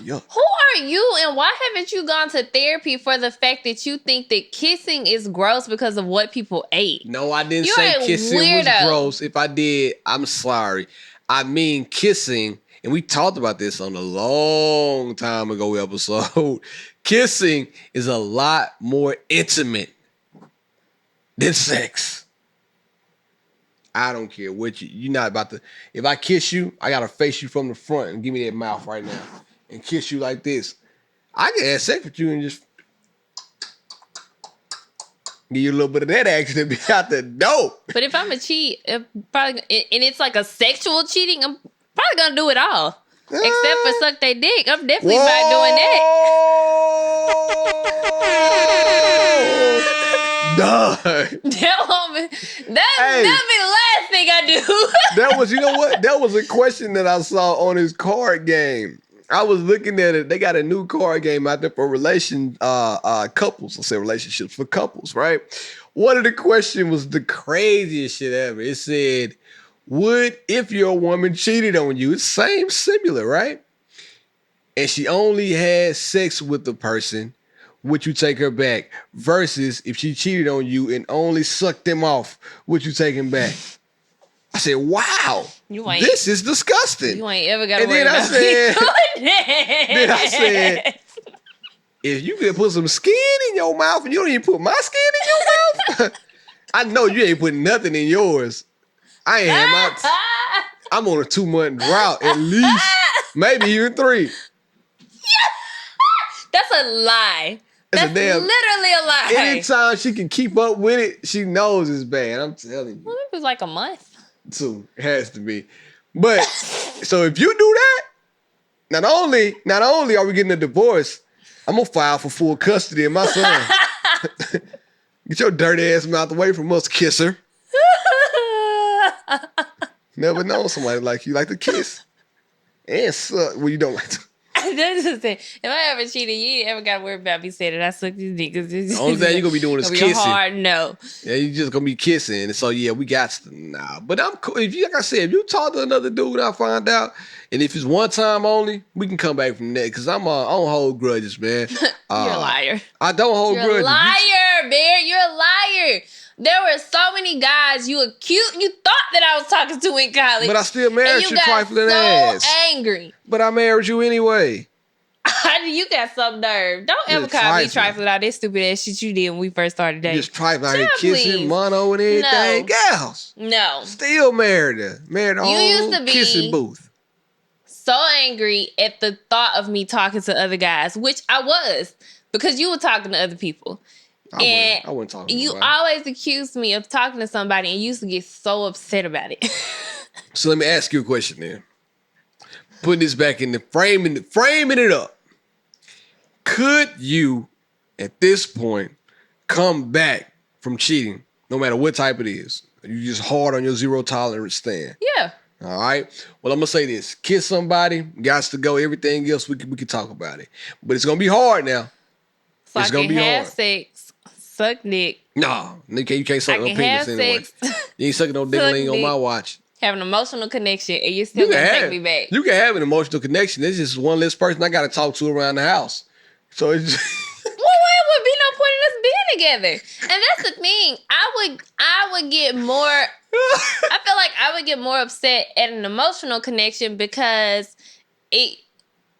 Yuck. Who are you and why haven't you gone to therapy for the fact that you think that kissing is gross because of what people ate? No, I didn't You're say a kissing weirdo. was gross. If I did, I'm sorry. I mean kissing, and we talked about this on a long time ago episode. Kissing is a lot more intimate than sex. I don't care what you're not about to. If I kiss you, I gotta face you from the front and give me that mouth right now and kiss you like this. I can have sex with you and just give you a little bit of that action and be out the door. But if I'm a cheat, probably, and it's like a sexual cheating, I'm probably gonna do it all. Except for suck their dick. I'm definitely not doing that. Done. That'll be the last thing I do. That was, you know what? That was a question that I saw on his card game. I was looking at it. They got a new card game out there for couples. Let's say relationships for couples, right? One of the questions was the craziest shit ever. It said, would, if your woman cheated on you, it's similar, right? And she only had sex with the person, would you take her back? Versus if she cheated on you and only sucked them off, would you take him back? I said, wow, this is disgusting. You ain't ever got to worry about me doing that. Then I said, if you could put some skin in your mouth and you don't even put my skin in your mouth, I know you ain't putting nothing in yours. I ain't had I'm on a 2-month drought at least, maybe even 3. That's a lie. That's literally a lie. Anytime she can keep up with it, she knows it's bad. I'm telling you. Well, it was like a month. So it has to be. But so if you do that, not only are we getting a divorce, I'm gonna file for full custody of my son. Get your dirty ass mouth away from us, kisser. Never known somebody like you like to kiss and suck when you don't like to. That's just it. If I ever cheated, you ain't ever got to worry about me saying that I sucked his dick. The only thing you're going to be doing is kissing. Hard no. Yeah, you just going to be kissing. And so, yeah, we got to. Nah. But I'm cool. If you, like I said, if you talk to another dude, I find out. And if it's one time only, we can come back from that. Because I don't hold grudges, man. You're a liar. I don't hold grudges. You're a liar, Bear. You're a liar. There were so many guys you thought that I was talking to in college. But I still married you, trifling so ass. Angry. But I married you anyway. You got some nerve. Don't ever call me trifling out this stupid ass shit you did when we first started dating. Just trifling out here kissing, mono and everything. Gals. No. Still married her. Married a whole kissing booth. So angry at the thought of me talking to other guys, which I was, because you were talking to other people. I wasn't talking to you nobody. always accused me of talking to somebody and you used to get so upset about it. So let me ask you a question then. Putting this back in the framing it up. Could you, at this point, come back from cheating, no matter what type it is? Are you just hard on your zero tolerance stand? Yeah. All right. Well, I'm gonna say this: kiss somebody, gots to go. Everything else we can talk about it, but it's gonna be hard now. So it's gonna be hard. Sex, suck dick. No, you can't suck no penis anyway. You ain't sucking no ding on my watch. Have an emotional connection, and you're still gonna take me back. You can have an emotional connection. It's just one less person I gotta talk to around the house. So it's just well, there would be no point in us being together. And that's the thing. I would get more. I feel like I would get more upset at an emotional connection because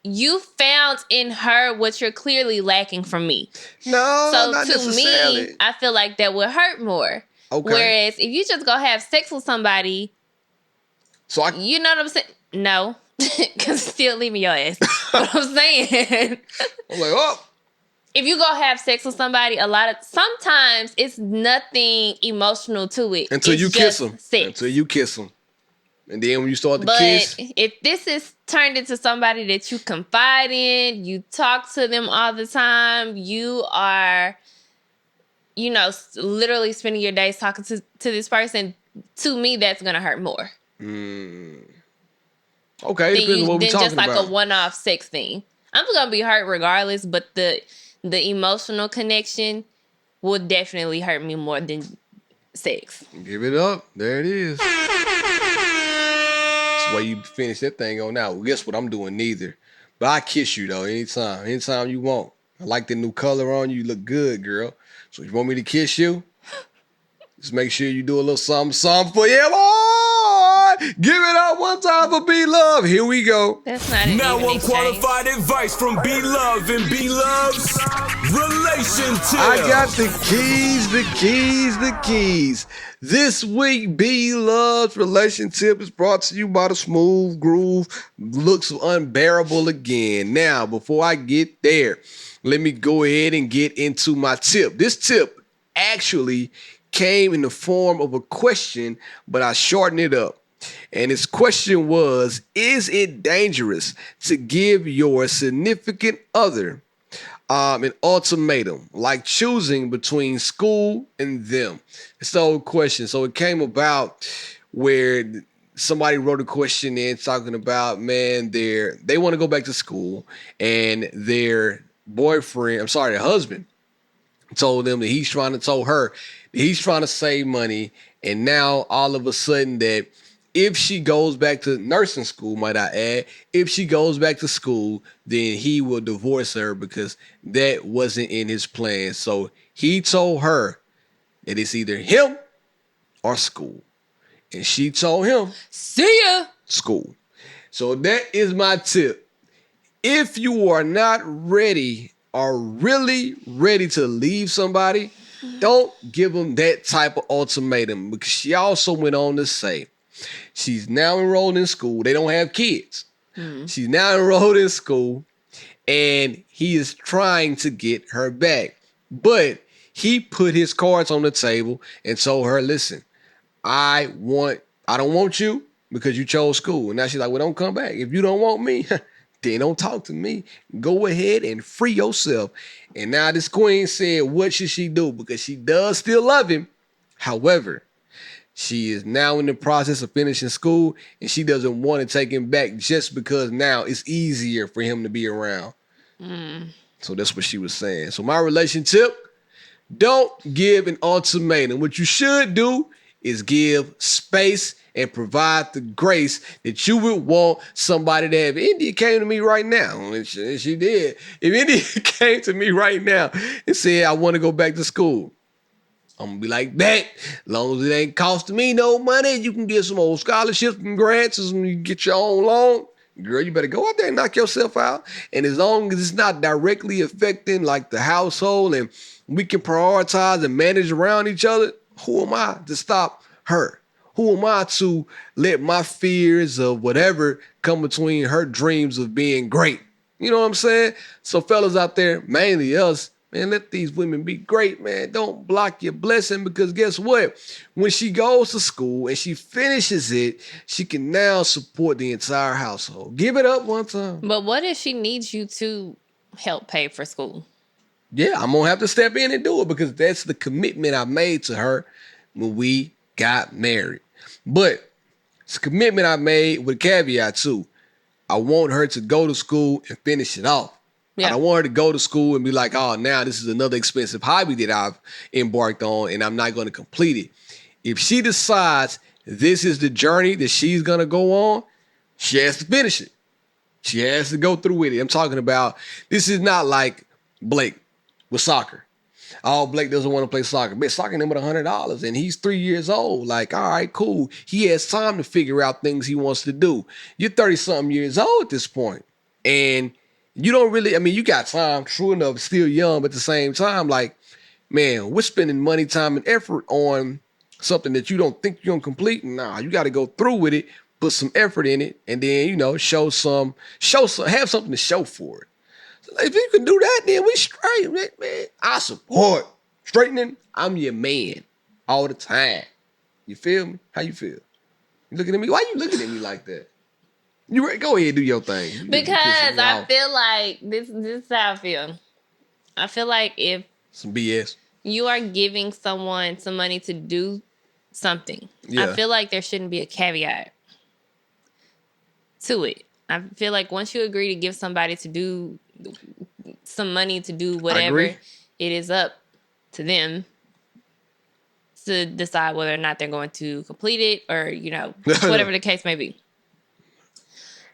you found in her what you're clearly lacking from me. No, So not to necessarily. me, I feel like that would hurt more. Okay. Whereas if you just go have sex with somebody, So you know what I'm saying? No, because still leaving your ass. What I'm saying. I'm like, oh. If you go have sex with somebody, sometimes it's nothing emotional to it. Until It's you kiss them. Sex. Until you kiss them. And then when you start to But kiss. if this is turned into somebody that you confide in, you talk to them all the time, you are, literally spending your days talking to this person, to me, that's going to hurt more. Okay, it depends on what we're talking just like about. a one-off sex thing. I'm going to be hurt regardless, but the emotional connection will definitely hurt me more than sex. Give it up. There it is. That's why you finish that thing on now. Well, guess what? I'm doing neither. But I kiss you, though, anytime. Anytime you want. I like the new color on you. You look good, girl. So if you want me to kiss you, just make sure you do a little something for you, boy. Give it up one time for B-Love. Here we go. That's not Now even unqualified advice from B-Love and B-Love's relationTIP. I got the keys. This week, B-Love's relationTIP is brought to you by the Smooth Groove. Looks unbearable again. Now, before I get there, let me go ahead and get into my tip. This tip actually came in the form of a question, but I shortened it up. And his question was, is it dangerous to give your significant other an ultimatum, like choosing between school and them? It's the old question. So it came about where somebody wrote a question in talking about, man, they want to go back to school, and their husband told them that told her that he's trying to save money, and now all of a sudden that if she goes back to nursing school, might I add, if she goes back to school, then he will divorce her because that wasn't in his plan. So he told her that it's either him or school. And she told him, see ya, school. So that is my tip. If you are not ready or really ready to leave somebody, don't give them that type of ultimatum, because she also went on to say, she's now enrolled in school. They don't have kids. She's now enrolled in school, and he is trying to get her back. But he put his cards on the table and told her, listen, I don't want you because you chose school. And now she's like, well, don't come back. If you don't want me, then don't talk to me. Go ahead and free yourself. And now this queen said, what should she do? Because she does still love him. However, she is now in the process of finishing school, and she doesn't want to take him back just because now it's easier for him to be around. So that's what she was saying. So my relationTIP, don't give an ultimatum. What you should do is give space and provide the grace that you would want somebody to have. India came to me right now, and she did. If India came to me right now and said, I want to go back to school, I'm going to be like, that, as long as it ain't costing me no money, you can get some old scholarships and grants and you get your own loan. Girl, you better go out there and knock yourself out. And as long as it's not directly affecting like the household and we can prioritize and manage around each other, who am I to stop her? Who am I to let my fears of whatever come between her dreams of being great? You know what I'm saying? So fellas out there, mainly us, man, let these women be great, man. Don't block your blessing, because guess what? When she goes to school and she finishes it, she can now support the entire household. Give it up one time. But what if she needs you to help pay for school? Yeah, I'm going to have to step in and do it, because that's the commitment I made to her when we got married. But it's a commitment I made with a caveat too. I want her to go to school and finish it off. Yeah. I don't want her to go to school and be like, oh, now this is another expensive hobby that I've embarked on and I'm not going to complete it. If she decides this is the journey that she's going to go on, she has to finish it. She has to go through with it. I'm talking about, this is not like Blake with soccer. Oh, Blake doesn't want to play soccer. Man, soccer him with $100 and he's 3 years old. Like, all right, cool. He has time to figure out things he wants to do. You're 30-something years old at this point. And you don't really, I mean, you got time, true enough, still young, but at the same time, like, man, we're spending money, time, and effort on something that you don't think you're going to complete. Nah, you got to go through with it, put some effort in it, and then, you know, have something to show for it. If you can do that, then we straight, man. I support straightening. I'm your man all the time. You feel me? How you feel? You looking at me? Why you looking at me like that? You ready? Go ahead, do your thing. Because I feel like this is how I feel. I feel like if some BS, you are giving someone some money to do something, yeah. I feel like there shouldn't be a caveat to it. I feel like once you agree to give somebody to do some money to do whatever, it is up to them to decide whether or not they're going to complete it or, you know, whatever the case may be.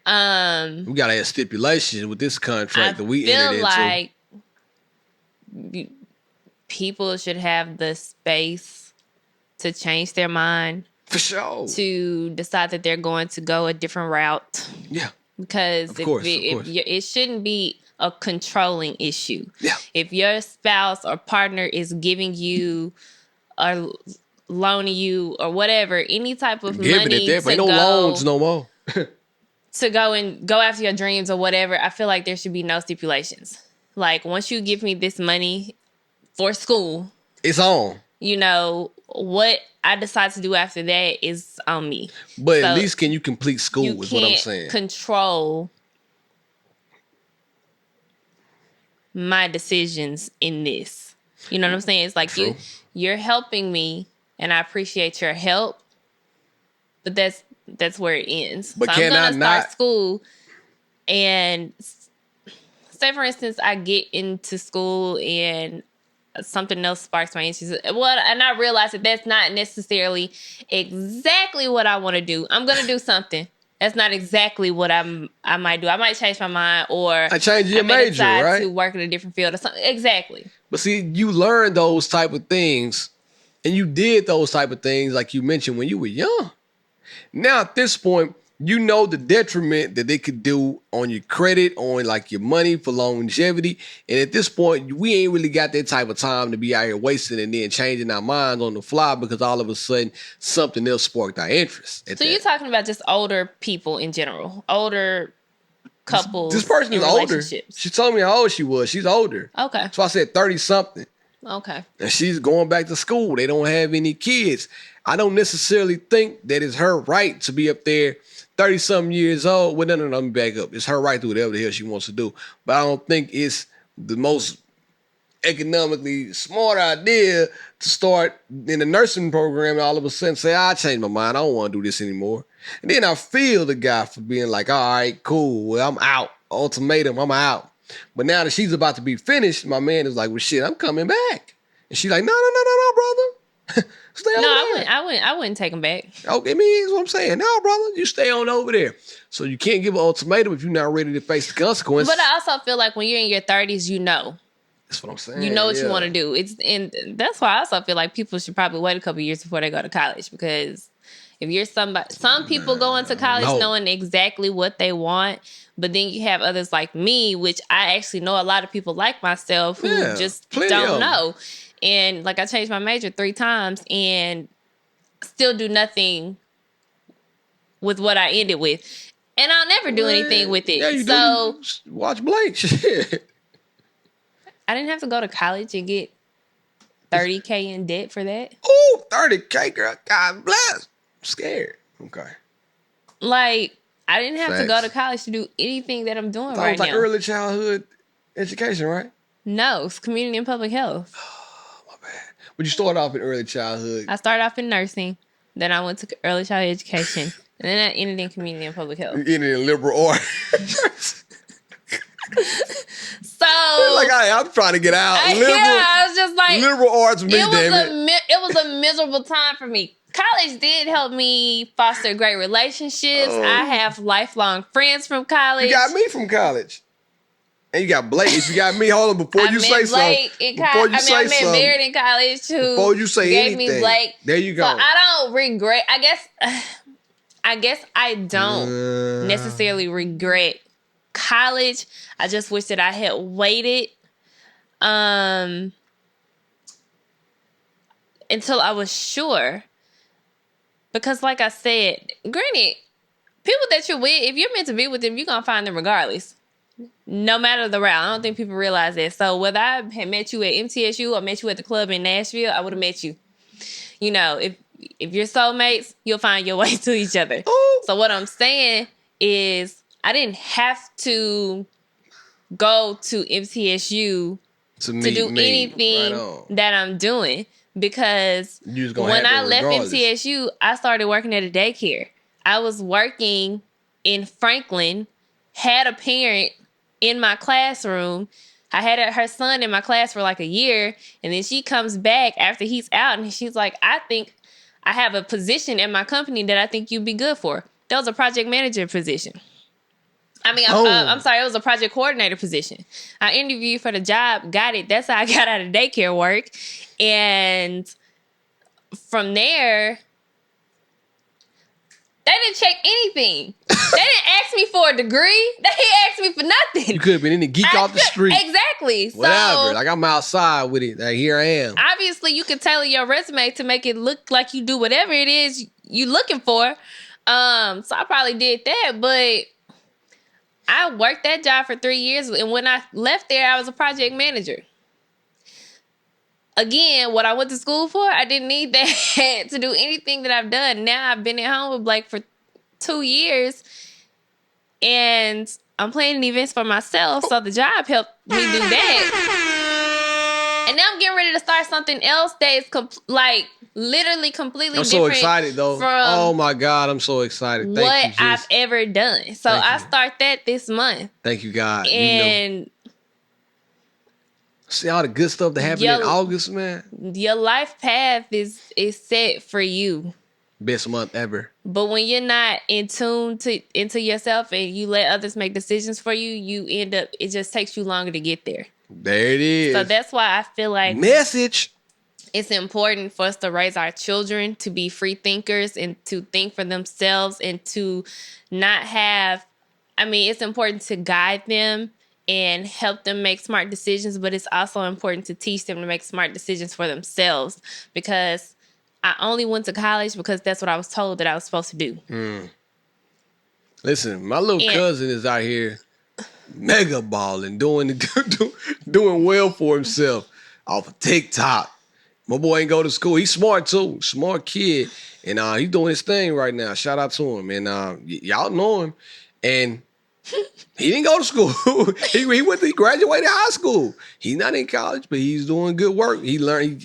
We gotta have stipulations with this contract that we entered into. I feel like people should have the space to change their mind. For sure. To decide that they're going to go a different route. Yeah. Because it shouldn't be a controlling issue. Yeah. If your spouse or partner is giving you or loaning you or whatever, any type of money to go, no loans no more. to go after your dreams or whatever, I feel like there should be no stipulations. Like, once you give me this money for school, it's on. You know, what I decide to do after that is on me. But so at least can you complete school is what I'm saying. Control my decisions in this. You know what I'm saying? It's like you're helping me and I appreciate your help, but that's where it ends. But so I'm gonna start school and say for instance I get into school and something else sparks my interest. Well, and I realize that that's not necessarily exactly what I want to do. I'm going to do something. That's not exactly what I might do. I might change my mind or I change your major, right? To work in a different field or something. Exactly. But see, you learn those type of things and you did those type of things like you mentioned when you were young. Now at this point, you know the detriment that they could do on your credit, on like your money for longevity. And at this point, we ain't really got that type of time to be out here wasting and then changing our minds on the fly because all of a sudden something else sparked our interest. So you're talking about just older people in general, older couples. This person is older. She told me how old she was. She's older. Okay. So I said 30 something. Okay. And she's going back to school. They don't have any kids. I don't necessarily think that it's her right to be up there 30-something years old. Well, no, let me back up. It's her right to do whatever the hell she wants to do. But I don't think it's the most economically smart idea to start in the nursing program and all of a sudden say, I changed my mind. I don't want to do this anymore. And then I feel the guy for being like, all right, cool. Well, I'm out. Ultimatum, I'm out. But now that she's about to be finished, my man is like, well, shit, I'm coming back. And she's like, no, brother. Stay over there. I wouldn't take him back. Okay, I mean, that's what I'm saying. No, brother, you stay on over there. So you can't give an ultimatum if you're not ready to face the consequences. But I also feel like when you're in your 30s, you know. That's what I'm saying. You know what you want to do. And that's why I also feel like people should probably wait a couple of years before they go to college, because if you're somebody, some people go into college knowing exactly what they want, but then you have others like me, which I actually know a lot of people like myself who just don't know. And like I changed my major 3 times and still do nothing with what I ended with. And I'll never do anything with it. Yeah, you so do. Watch Blake. Shit. I didn't have to go to college and get $30K in debt for that. Oh, $30K, girl. God bless. I'm scared. Okay. Like, I didn't have to go to college to do anything that I'm doing right now. Like early childhood education, right? No, it's community and public health. But you started off in early childhood. I started off in nursing. Then I went to early childhood education. And then I ended in community and public health. You ended in liberal arts. So like I'm trying to get out. I was just like liberal arts. Me, it was a miserable time for me. College did help me foster great relationships. I have lifelong friends from college. You got me from college. And you got Blake. If you got me, hold on. Before you say something. Before you say I met something. Baird in college who Before you say gave anything. me Blake. There you go. So I don't regret. I guess I don't necessarily regret college. I just wish that I had waited until I was sure. Because like I said, granted, people that you're with, if you're meant to be with them, you're going to find them regardless. No matter the route. I don't think people realize that. So whether I had met you at MTSU or met you at the club in Nashville, I would have met you. You know, if you're soulmates, you'll find your way to each other. Ooh. So what I'm saying is I didn't have to go to MTSU to do anything that I'm doing because when I left MTSU, I started working at a daycare. I was working in Franklin, had a parent in my classroom. I had her son in my class for like a year, and then she comes back after he's out, and she's like, I think I have a position in my company that I think you'd be good for. That was a project manager position. I'm sorry, it was a project coordinator position. I interviewed for the job, got it. That's how I got out of daycare work. And from there, they didn't check anything. They didn't ask me for a degree. They didn't ask me for nothing. You could have been any geek off the street. Exactly. Whatever. So, like I'm outside with it. Like here I am. Obviously, you can tailor your resume to make it look like you do whatever it is you looking for. So I probably did that, but I worked that job for 3 years, and when I left there, I was a project manager. Again, what I went to school for, I didn't need that to do anything that I've done. Now I've been at home with Blake for 2 years, and I'm planning events for myself, so the job helped me do that. And now I'm getting ready to start something else that is literally completely different. I'm so excited, though. Oh, my God, I'm so excited. Thank you, I've ever done. So I start that this month. Thank you, God. And see all the good stuff that happened in August, man. Your life path is set for you. Best month ever. But when you're not in tune into yourself and you let others make decisions for you, you end up, it just takes you longer to get there. There it is. So that's why I feel like message. It's important for us to raise our children to be free thinkers and to think for themselves and to not have, it's important to guide them and help them make smart decisions, but it's also important to teach them to make smart decisions for themselves, because I only went to college because that's what I was told that I was supposed to do. Listen, my little cousin is out here mega balling, doing well for himself off of TikTok. My boy ain't go to school. He's smart too, smart kid, and he's doing his thing right now. Shout out to him, and y'all know him, and he didn't go to school. he graduated high school. He's not in college, but he's doing good work. He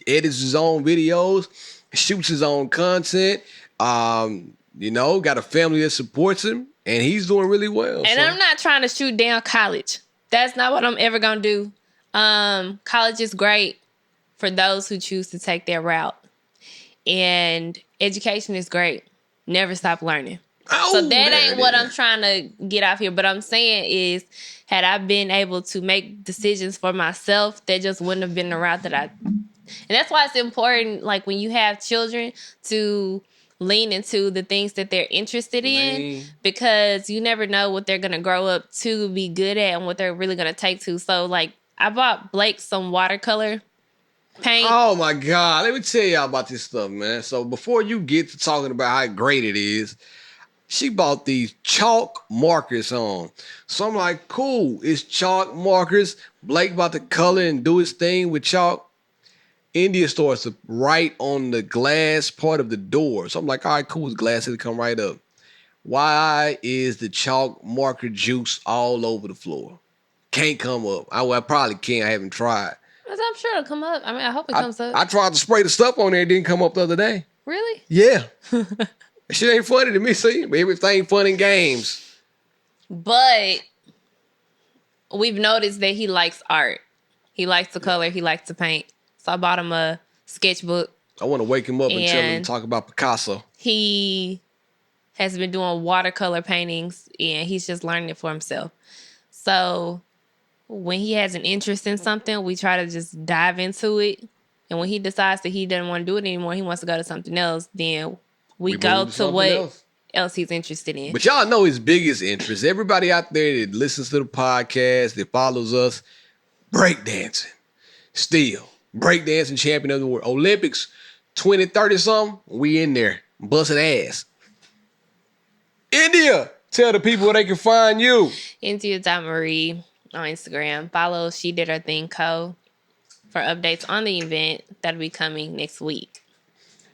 edits his own videos, shoots his own content. Got a family that supports him, and he's doing really well. And I'm not trying to shoot down college. That's not what I'm ever gonna do. College is great for those who choose to take that route, and education is great. Never stop learning. So that ain't what I'm trying to get off here. But I'm saying is, had I been able to make decisions for myself, that just wouldn't have been the route that I... And that's why it's important, like when you have children, to lean into the things that they're interested in, because you never know what they're going to grow up to be good at and what they're really going to take to. So like, I bought Blake some watercolor paint. Oh my God. Let me tell y'all about this stuff, man. So before you get to talking about how great it is, she bought these chalk markers on. So I'm like, cool, it's chalk markers. Blake about to color and do his thing with chalk. India starts to write on the glass part of the door. So I'm like, all right, cool, it's glass, it'll come right up. Why is the chalk marker juice all over the floor? Can't come up. I probably can't. I haven't tried. I'm sure it'll come up. I hope it comes up. I tried to spray the stuff on there. It didn't come up the other day. Really? Yeah. That shit ain't funny to me, see? Everything fun in games. But we've noticed that he likes art. He likes to color. He likes to paint. So I bought him a sketchbook. I want to wake him up and tell him to talk about Picasso. He has been doing watercolor paintings, and he's just learning it for himself. So when he has an interest in something, we try to just dive into it. And when he decides that he doesn't want to do it anymore, he wants to go to something else, then we go move to what else he's interested in. But y'all know his biggest interest. Everybody out there that listens to the podcast, that follows us, breakdancing. Still, breakdancing champion of the world. Olympics 2030 something, we in there. Busting ass. India, tell the people where they can find you. India.Marie on Instagram. Follow She Did Her Thing Co. for updates on the event that'll be coming next week.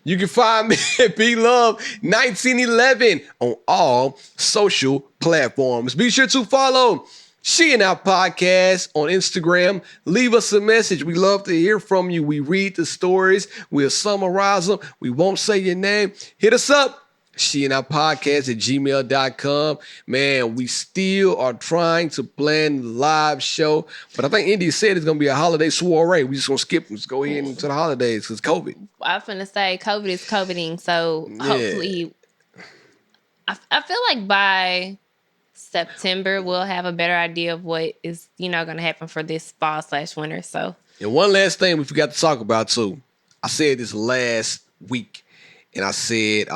You can find me at BLove1911 on all social platforms. Be sure to follow She I Podcast on Instagram. Leave us a message. We love to hear from you. We read the stories. We'll summarize them. We won't say your name. Hit us up. She I Podcast@gmail.com. Man, we still are trying to plan the live show, but I think Indy said it's going to be a holiday soiree. We just going to skip and just go ahead into the holidays because COVID. I was going to say COVID is COVIDing, so hopefully, I feel like by September, we'll have a better idea of what is, going to happen for this fall/winter. So, and one last thing we forgot to talk about too. I said this last week, and I said,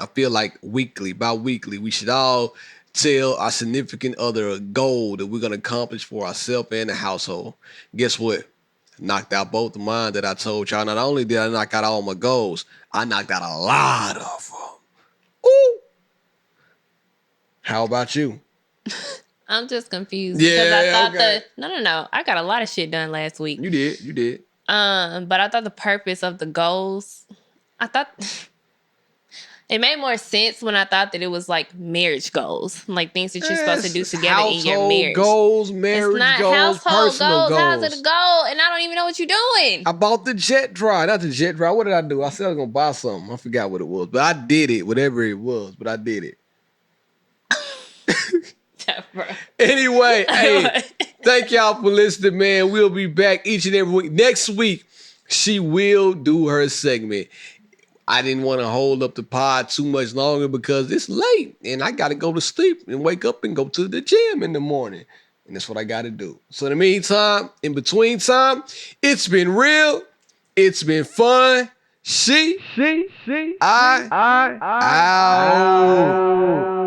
I feel like bi-weekly, we should all tell our significant other a goal that we're going to accomplish for ourselves and the household. Guess what? Knocked out both of mine that I told y'all. Not only did I knock out all my goals, I knocked out a lot of them. Ooh. How about you? I'm just confused. Yeah, because I thought okay. No. I got a lot of shit done last week. You did. But I thought the purpose of the goals, it made more sense when I thought that it was like marriage goals, like things that you're supposed to do together in your marriage. Goals, marriage it's not goals, household personal goals. How's it a goal? And I don't even know what you're doing. I bought the jet dry. Not the jet dry. What did I do? I said I was going to buy something. I forgot what it was. But I did it, whatever it was. But I did it. Anyway, hey, thank y'all for listening, man. We'll be back each and every week. Next week, she will do her segment. I didn't want to hold up the pod too much longer because it's late and I got to go to sleep and wake up and go to the gym in the morning. And that's what I got to do. So in the meantime, in between time, it's been real. It's been fun. I out.